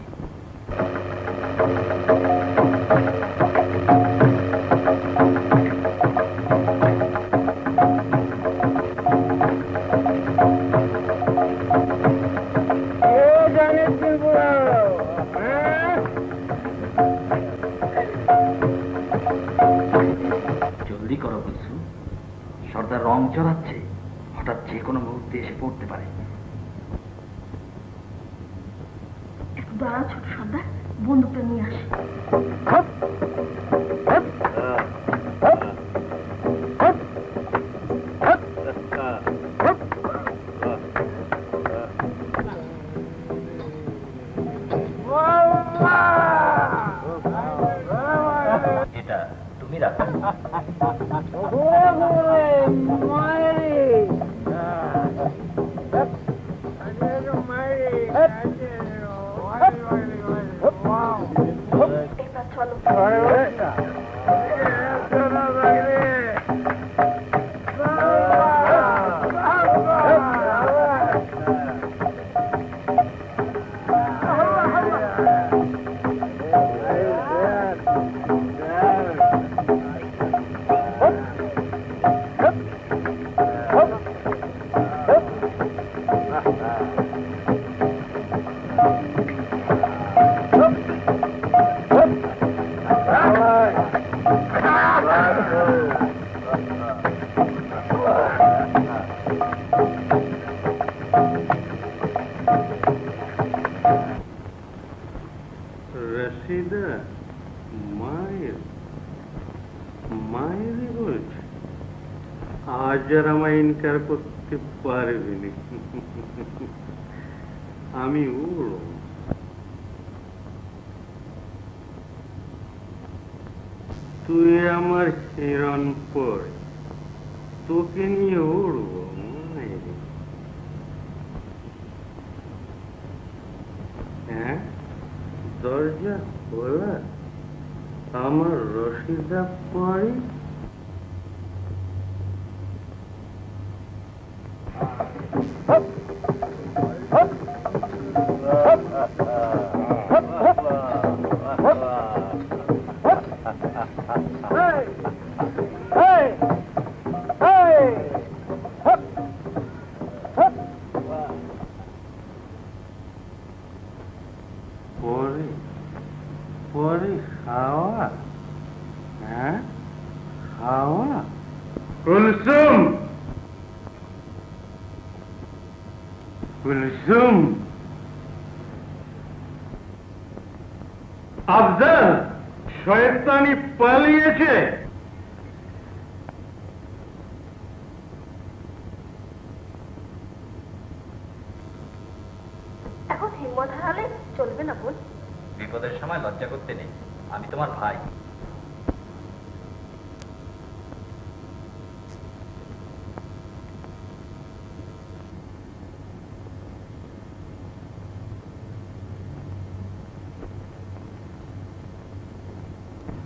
Speaker 3: জলদি করো বুঝছো, সর্দার রং চড়াচ্ছে, হঠাৎ যে কোনো মুহূর্তে এসে পড়তে পারে।
Speaker 4: একটু দাঁড়াও ছোট সর্দার, বন্দুকটা নিয়ে আসে।
Speaker 3: এটা তুমি রাখো।
Speaker 4: এবার চলো।
Speaker 2: রশিদা মায়ের মায়েরই বলছে, আজ আর আমায় ইনকার করতে পারবি না। আমি উড়ব, তুই আমার হিরণ পরে, তোকে নিয়ে উড়ব মায়ের। হ্যাঁ, দরজা খোলা, আমার রশিদা পরে। পরে পরে খাওয়া, হ্যাঁ খাওয়া। কুলসুম, কুলসুম, আফজাল, শয়তানি পালিয়েছে।
Speaker 4: এখন হিম্মত হারালে চলবে না বোন।
Speaker 3: বিপদের সময় লজ্জা করতে নেই, আমি তোমার ভাই।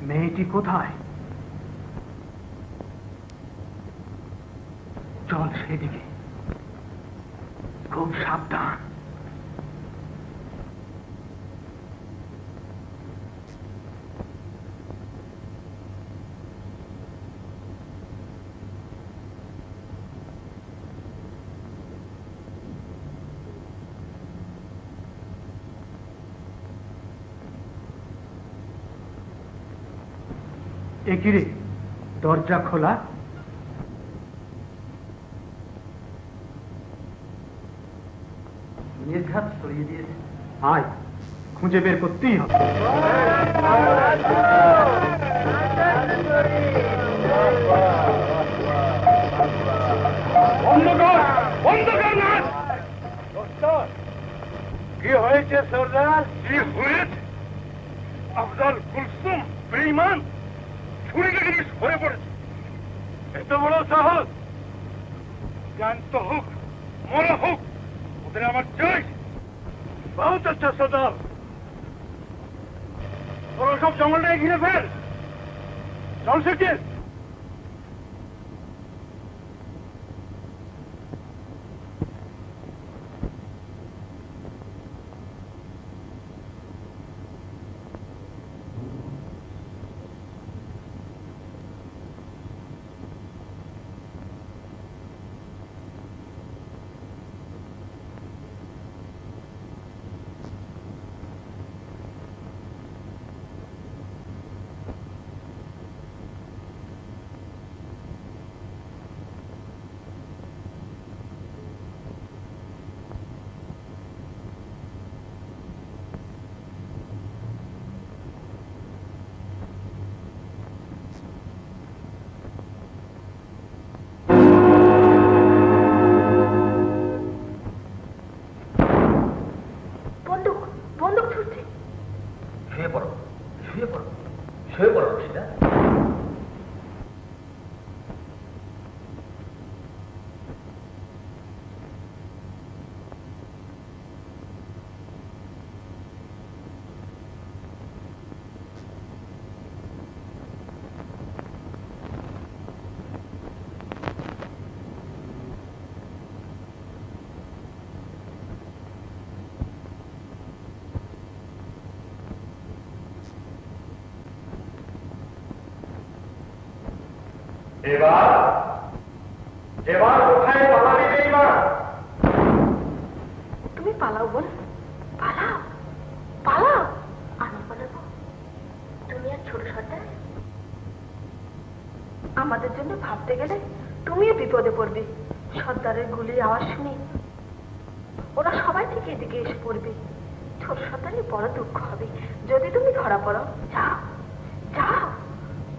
Speaker 1: মেয়েটি কোথায়? চল সেদিকে, খুব সাবধান। একিরে, দরজা খোলা।
Speaker 3: নির্ঘাত সরিয়ে দিয়েছে।
Speaker 1: আয়, খুঁজে বের করতেই হবে।
Speaker 2: কি হয়েছে সর্দার? কি হয়েছে? আফজাল কুলসুম বেঈমান ছুরি লেগে সরে পড়েছে। এত বড় সাহস! জ্ঞান্ত হোক, মরা হোক, ওদের আমার চাই। বহুত আচ্ছা সর্দার, ওরা সব জঙ্গলটাকে ঘিরে ফেল। চল সেকে। এবার এবার কোথায় পালাবি বেঈমান?
Speaker 4: তুমি পালাও বল, পালাও পালাও। আমি পালাবো? তুমি আর ছোট সর্দার আমাদের জন্য ভাবতে গেলে তুমিও বিপদে পড়বে। সর্দারের গুলির আওয়াজ শুনে ওরা সবাই থেকে এদিকে এসে পড়বে। ছোট সর্দারের বড় দুঃখ হবে যদি তুমি ধরা পড়ো। যাও যাও,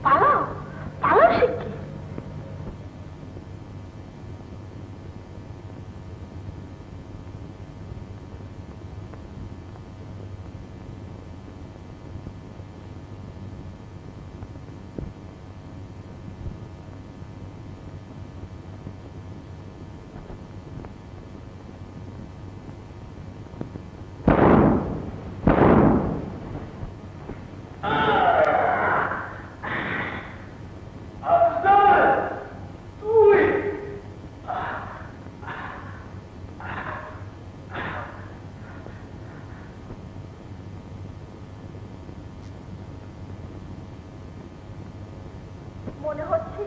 Speaker 4: পালাও পালাও শিগগির। মনে হচ্ছে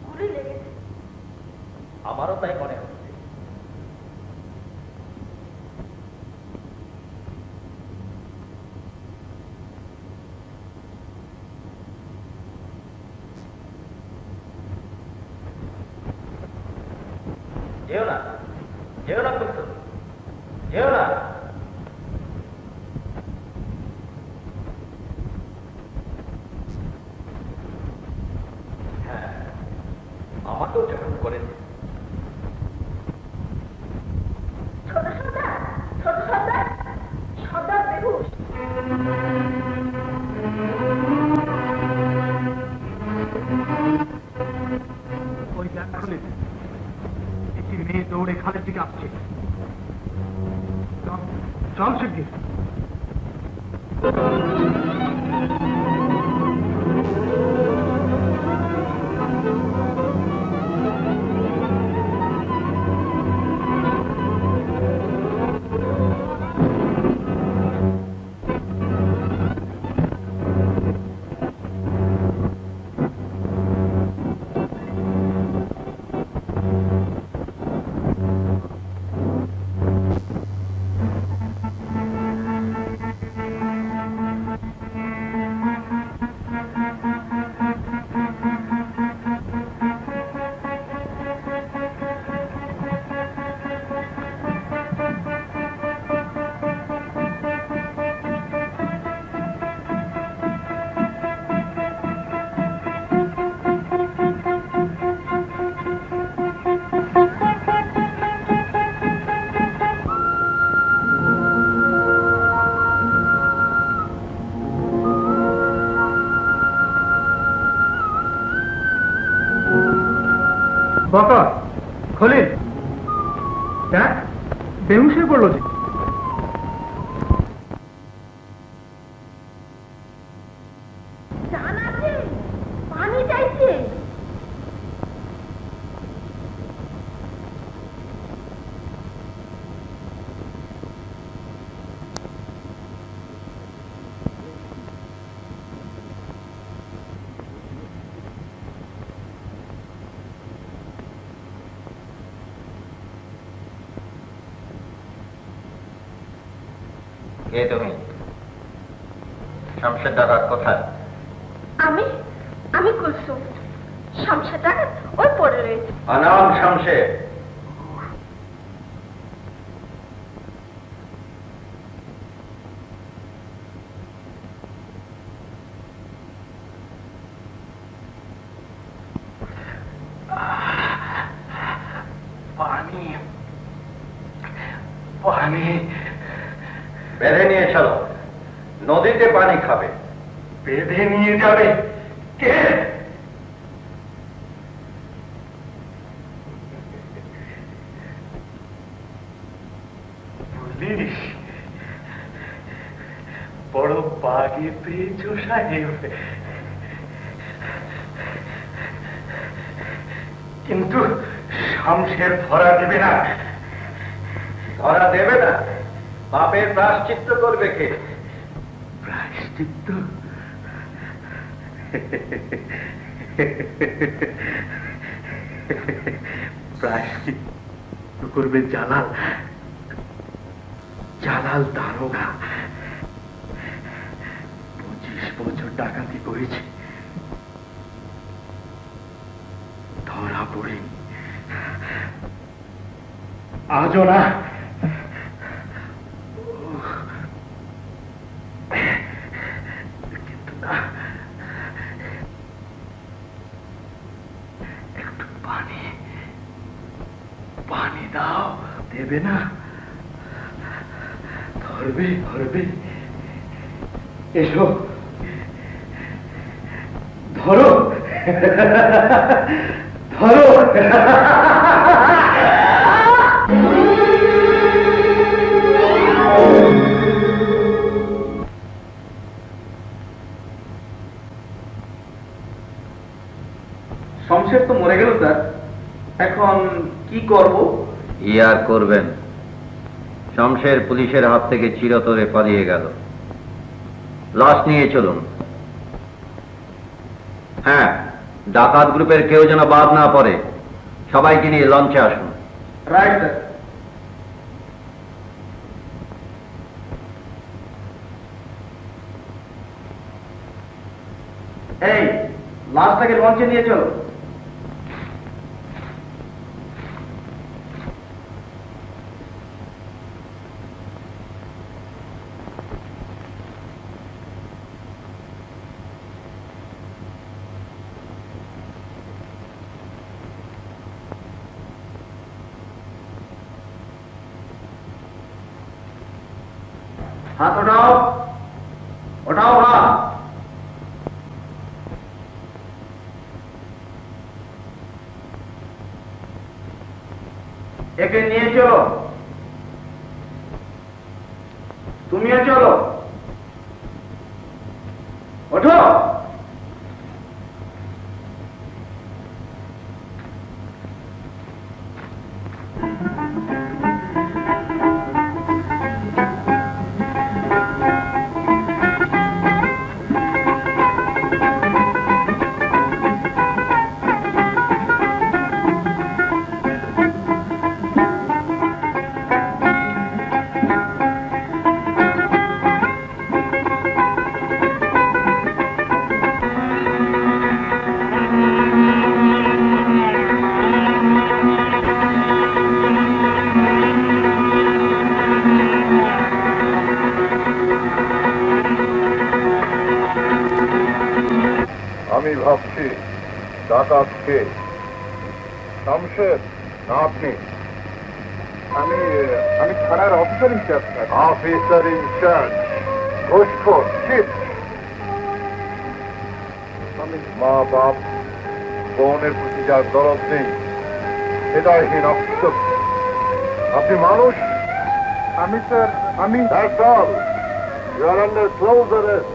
Speaker 4: গুলি লেগেছে।
Speaker 3: আমারও তাই মনে হচ্ছে। যেও না, যেও না করতো, যেও না। হ্যাঁ, আমাকেও যখন করেছে।
Speaker 4: ছোট সর্দার, ছোট সর্দার, সর্দার বেহুশ।
Speaker 2: ওই ব্যাগ খুলে একটি মেয়ে দৌড়ে খালের দিকে আসছে। চল শিগগির। বকর, খলিল, দেখ বেহুশ হয়ে পড়লো যে।
Speaker 4: জান আছে, পানি চাইছে।
Speaker 3: কে তুমি? শামশের দাদা কোথায়?
Speaker 4: আমি আমি কুলসুম। শামশের টাকা ওই পড়ে রয়েছে।
Speaker 3: আনাম শামশের।
Speaker 2: পানি পানি
Speaker 3: বেঁধে নিয়ে চলো, নদীতে পানি খাবে।
Speaker 2: বেঁধে নিয়ে যাবে কে? পুলিশ? বড় বাগে পেয়েছো সাহেব। কিন্তু শামশের ধরা দেবে না।
Speaker 3: ধরা দেবে না? পাপের প্রায়শ্চিত্ত করবে কে?
Speaker 2: প্রায়শ্চিত্ত? প্রায়শ্চিত্ত করবে জালাল, জালাল দারোগা। 25 বছর ডাকাতি করেছে, ধরা পড়েনি। আজও না। কিন্তু না, একটু পানি, পানি দাও। দেবে না? ধরবে, ধরবে। এসো, ধরো, ধরো।
Speaker 1: শমশের তো মরে গেল স্যার, এখন কি করব?
Speaker 8: কি আর করবেন? শমশের পুলিশের হাত থেকে চিরতরে পালিয়ে গেল। লাশ নিয়ে চলুন। হ্যাঁ, ডাকাত গ্রুপের কেউ যেন বাদ না পড়ে। সবাইকে নিয়ে লঞ্চে আসুন।
Speaker 1: Right sir. এই লাশটাকে লঞ্চে নিয়ে চলো। হাত ওঠাও, ওঠাও হাত। একে নিয়ে চলো, তুমিও চলো, ওঠো।
Speaker 7: আমি ভাবছি ডাকাত কে? শমশের না আপনি? আমি আমি থানার অফিসার ইনচার্জ। Officer in charge? ঘুষখোর, চিট। আমি মা বাপ বোনের প্রতি যার দরদ নেই, হৃদয়হীন অক্ষত। আপনি মানুষ? আমি স্যার, আমি। That's all. You are under close arrest.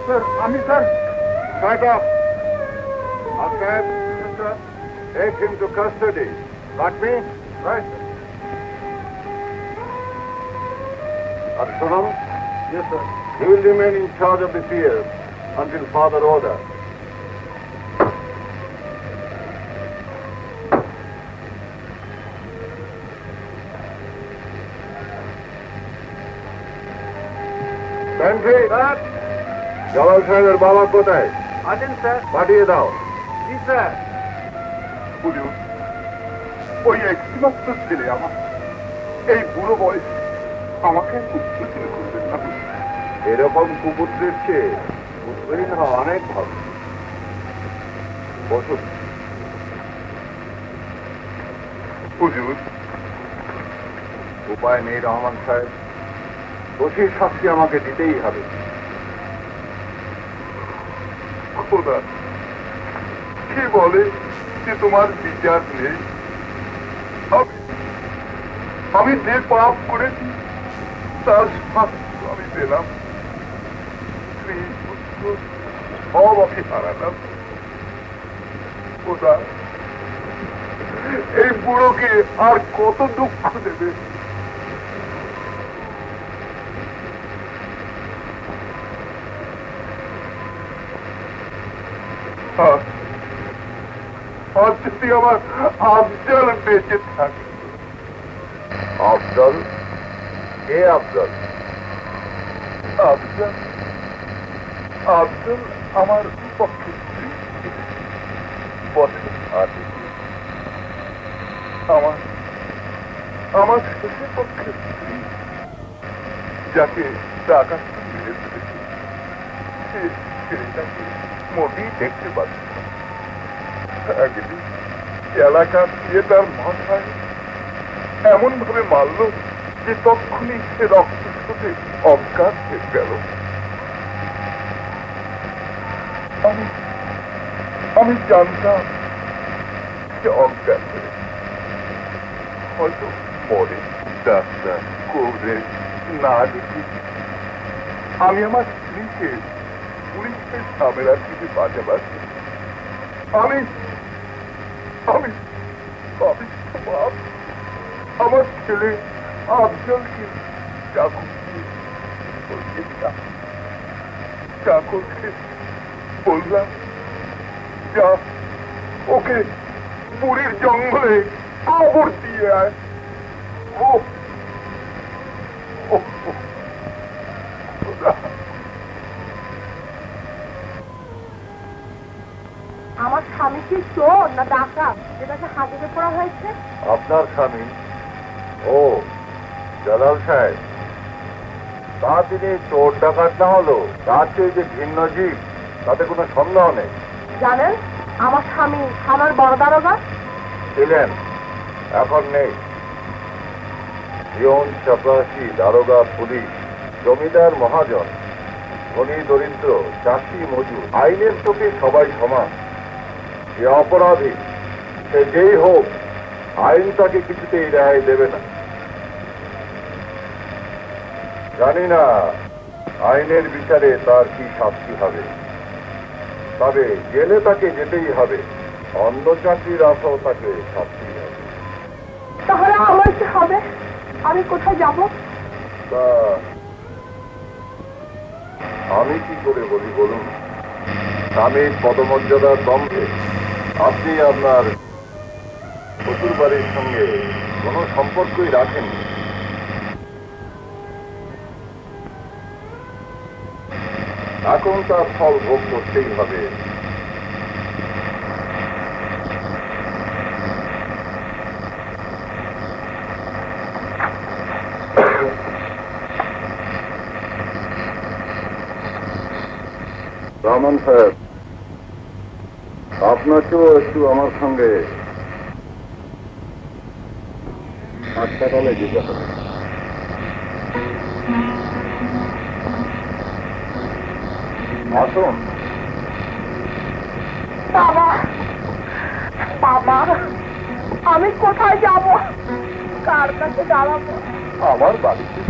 Speaker 7: Sir, আমি sir. Shut up. Okay, sir. Take him to custody. Got me? Right. Are you sure? Yes, sir. He will remain in charge of the PS until further order. Sentry, জওয়াল সাহেবের বাবা কোথায়?
Speaker 2: আছেন sir.
Speaker 7: পাঠিয়ে দাও।
Speaker 2: জি sir.
Speaker 7: বুঝুন, ওই একটিমাত্র ছেলে আমার, এই বুড়ো বয়স আমাকে কুপুত্র করবেন না। এরকম কুপুত্রের চেয়ে পুত্রহীন হওয়া অনেক ভালো। বসুন। বুঝুন, উপায় নেই রহমান সাহেব, দোষীর শাস্তি আমাকে দিতেই হবে। খোদা, কে বলে যে তোমার বিচার নেই? আমি যে পাপ করেছি তার শাস্তি আমি পেলাম। স্ত্রী, পুত্র সব আমি হারালাম। খোদা, এই বুড়োকে আর কত দুঃখ দেবে? আজ যদি আমার আফজল বেঁচে থাকে। আফজল? কে আফজল? আফজল আফজল আমার পক্ষে স্ত্রী, বছর আগে আমার শেষের পক্ষে স্ত্রী, যাকে টাকা মেরে ফেলেছে, সে ছেলেটাকে মোটেই দেখতে পাচ্ছে না। একদিন এলাকা দিয়ে তার মাথায় এমন ভাবে মারল যে তখনই সে রক্ত স্রোতে অজ্ঞান হয়ে গেল। আমি জানতাম সে অজ্ঞান হয়ে হয়তো পরে ডাক্তার করে না দেখি আমি আমার স্ত্রীকে পুলিশের ঝামেলা থেকে বাঁচাবার আমি আমি আমার ছেলে আফজলকে চাকরকে বললাম, যা ওকে পুরীর জঙ্গলে কবর দিয়ে আয়।
Speaker 6: আমার স্বামী কি চোর না ডাকাত যেটাকে হাজিরে পড়া হয়েছে?
Speaker 7: আপনার স্বামী? ও জালাল সাহেব, তা তিনি চোর ডাকাত না হলো তার চেয়ে যে ভিন্ন জীব তাতে কোনো সন্দেহ নেই।
Speaker 6: জানেন আমার স্বামী থানার বড় দারোগা
Speaker 7: ছিলেন, এখন নেই। জীবন চাপরাশি, দারোগা, পুলিশ, জমিদার, মহাজন, ধনী দরিদ্র, চাষি মজুর, আইনের চোখে সবাই সমান। যে অপরাধী সে যেই হোক, আইন তাকে কিছুতেই রেহাই দেবে না। জানি না আইনের বিচারে তার কি শাস্তি হবে, তবে জেলে তাকে যেতেই হবে। অন্য চাকরির আশাও তাকে শাস্তি হবে।
Speaker 6: তাহলে আমার কি হবে? আমি কোথায় যাব?
Speaker 7: তা আমি কি করে বলি বলুন? স্বামীর পদমর্যাদার দম্ভে আপনি আপনার শ্বশুর বাড়ির সঙ্গে কোনো সম্পর্কই রাখেননি। এখন তার ফল ভোগ করতেই হবে। রহমান সাহেব, আপনাকেও একটু আমার সঙ্গে হাসপাতালে যেতে হবে। আসুন।
Speaker 6: বাবা বাবা, আমি কোথায় যাব? কার কাছে দাঁড়াবো?
Speaker 7: আমার বাড়িতে,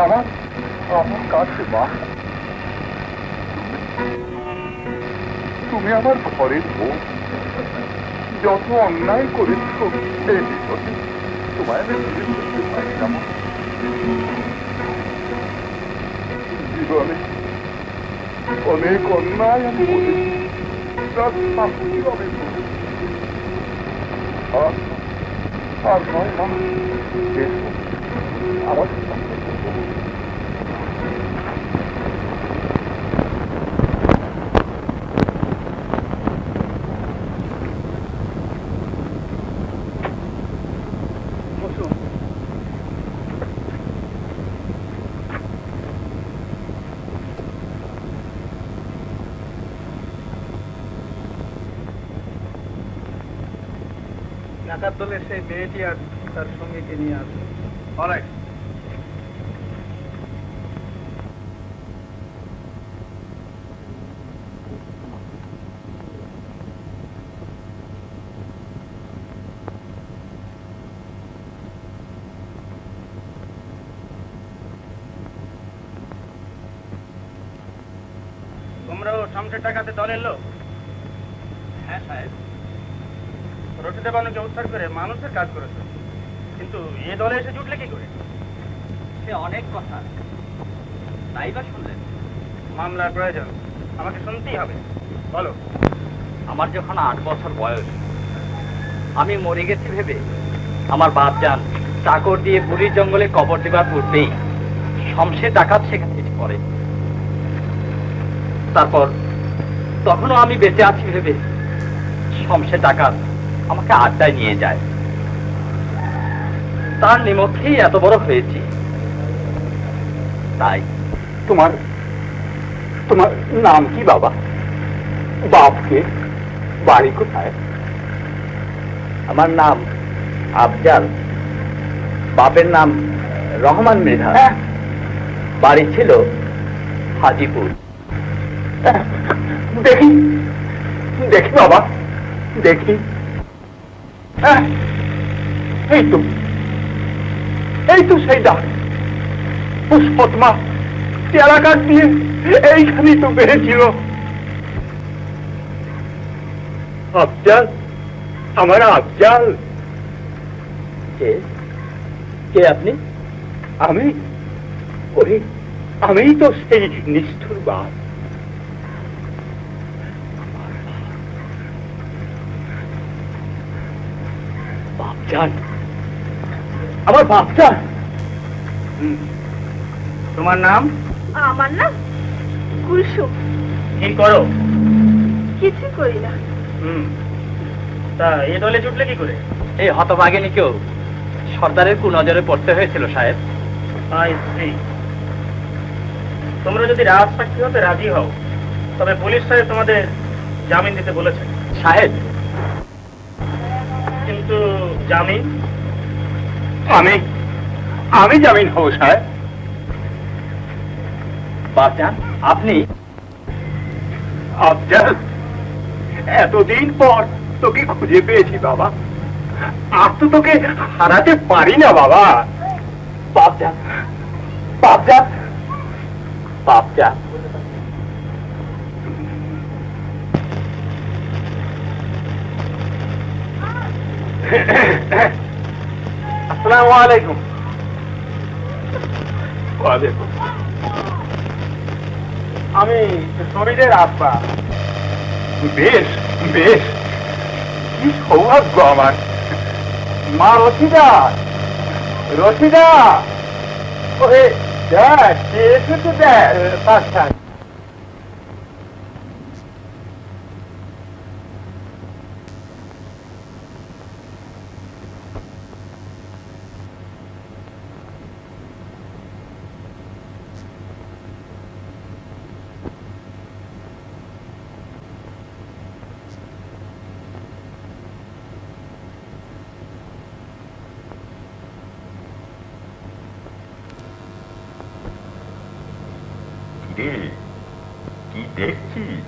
Speaker 7: আমার কাছে। মা, তুমি আমার ঘরের বউ, যত অন্যায় করেছ এই বিপদে তোমায় আমি ফিরে করতে পারি না। জীবনে অনেক অন্যায় আমি করেছি, তার শাস্তি আমি করেছি। আর নয় মা, এসো আমার সঙ্গে।
Speaker 5: ডাকাত দলের সেই মেয়েটি আর তার সঙ্গীকে নিয়ে আসবে। অলরাইট। তোমরাও শামসের ডাকাতে দলের লোক? হ্যাঁ সাহেব। রশিদে বানুকে উদ্ধার করে মানুষের কাজ করেছে, কিন্তু এ দলে এসে জুটলে কি করে? সে অনেক কথা, তাই বা শুনলেন? মামলার প্রয়োজন, আমাকে শুনতেই হবে। বলো। আমার যখন 8 বছর বয়স,
Speaker 3: আমি মরে গেছি ভেবে আমার বাপ যান চাকর দিয়ে বুড়ির জঙ্গলে কবর দেবার পূর্বেই শমশের ডাকাত সেখানে এসে পড়ে। তারপর তখনও আমি বেঁচে আছি ভেবে শমশের ডাকাত আমাকে আড্ডায় নিয়ে যায়। তার নিমখেই এত বড় হয়েছি। তাই
Speaker 2: তোমার তোমার নাম কি বাবা? বাপকে বাড়ি কোথায়?
Speaker 3: আমার নাম আফজাল, বাপের নাম রহমান মৃধা, বাড়ি ছিল হাজিপুর।
Speaker 2: দেখি দেখি বাবা, দেখি। এই তো সেই ডাক। ও সৎমা এলাকার দিয়ে এইখানেই তো বেড়েছিল। আফজাল, আমার আফজাল।
Speaker 3: কে আপনি?
Speaker 2: আমি তো সেই নিষ্ঠুর বাপ।
Speaker 3: বাপজান, আমার বাপজান।
Speaker 5: তোমার নাম?
Speaker 4: আমার না কুলসুম।
Speaker 5: কি করো?
Speaker 4: কিছু করি না।
Speaker 5: তা এ দলে জুটলে কি করে?
Speaker 3: এই হতভাগিনীকেও সর্দারের কুনজরে পড়তে হয়েছিল সাহেব।
Speaker 5: তোমরা যদি রাজ সাক্ষী হতে রাজি হও তবে পুলিশ সাহেব তোমাদের জামিন দিতে বলেছে।
Speaker 3: সাহেব,
Speaker 5: কিন্তু জামিন?
Speaker 2: আমি জামিন হব সাহেব।
Speaker 3: বাপজান, আপনি?
Speaker 2: আফজাল, এতদিন পর তোকে খুঁজে পেয়েছি বাবা। আর তো তোকে হারাতে পারি না বাবা।
Speaker 3: বাপজান, বাপজান, বাপজান।
Speaker 2: আসসালামু আলাইকুম। ওয়ালাইকুম। আমি শরীরের আব্বা। বেশ বেশ, কি সৌভাগ্য আমার। মা রশিদা, রশিদা, ওরে দেখ কে এসেছে, দেখ। আচ্ছা,
Speaker 7: কি দেখছিস?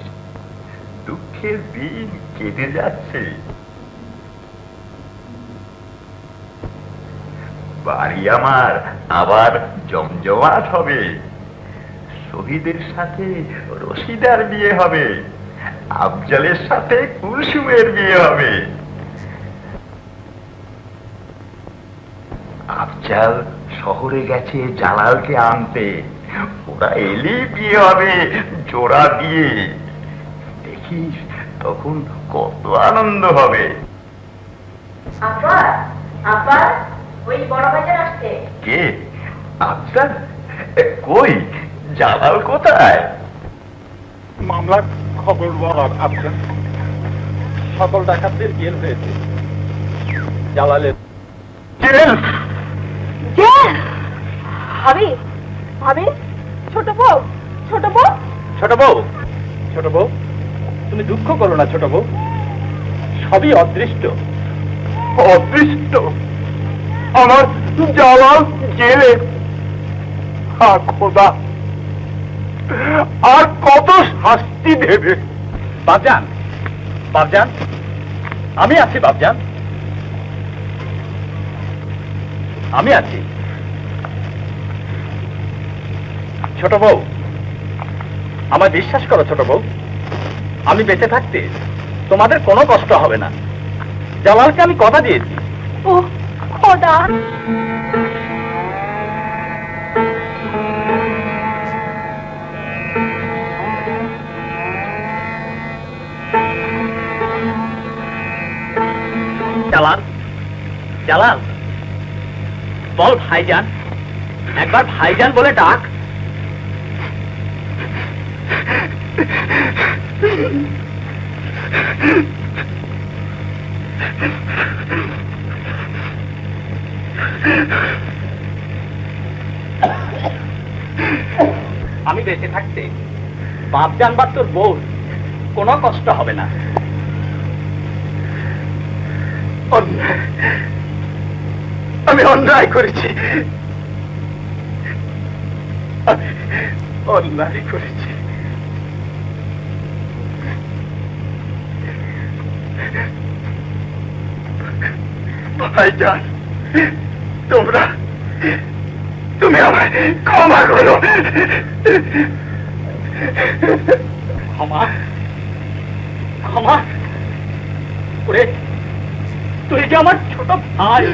Speaker 7: দুঃখের দিন কেটে যাচ্ছে। বাড়ি আমার আবার জমজমাট হবে। শহীদের সাথে রশিদার বিয়ে হবে, আফজালের সাথে কুলসুমের বিয়ে হবে। আফজাল শহরে গেছে জালালকে আনতে, ওরা এলেই বিয়ে হবে জোড়া দিয়ে। দেখিস তখন কত আনন্দ হবে।
Speaker 6: ওই বড় ভাইজান আসছে।
Speaker 7: কে? আফজাল? কই জালাল কোথায়?
Speaker 2: মামলার খবর বল আফজাল।
Speaker 3: সকল ডাকাতদের জেল হয়েছে। জালালের
Speaker 2: জেল?
Speaker 6: ভাবি, ভাবি, ছোট বউ, ছোট বউ।
Speaker 3: ছোট বউ, ছোট বউ, তুমি দুঃখ করো না ছোট বউ, সবই অদৃষ্ট।
Speaker 2: অদৃষ্ট? আমার জালাল জেলে? খোদা, আর কত শাস্তি দেবে?
Speaker 3: বাপজান, বাপজান, আমি আছি বাপজান, আমি আছি। ছোট বউ, আমায় বিশ্বাস করো ছোট বউ, আমি বেঁচে থাকতে তোমাদের কোনো কষ্ট হবে না। জালালকে আমি কথা দিয়েছি।
Speaker 4: ও খোদা।
Speaker 3: জালাল, জালাল, বল ভাইজান, একবার ভাইজান বলে ডাক। আমি বেঁচে থাকতে বাপ জানবার তোর বউ কোনো কষ্ট হবে না।
Speaker 5: আমি অন্যায় করেছি, আমি অন্যায় করেছি। ভাইজান, তুমি আমায় ক্ষমা করো।
Speaker 3: ক্ষমা, ক্ষমা ওরে, তুই যে আমার ছোট ভাই।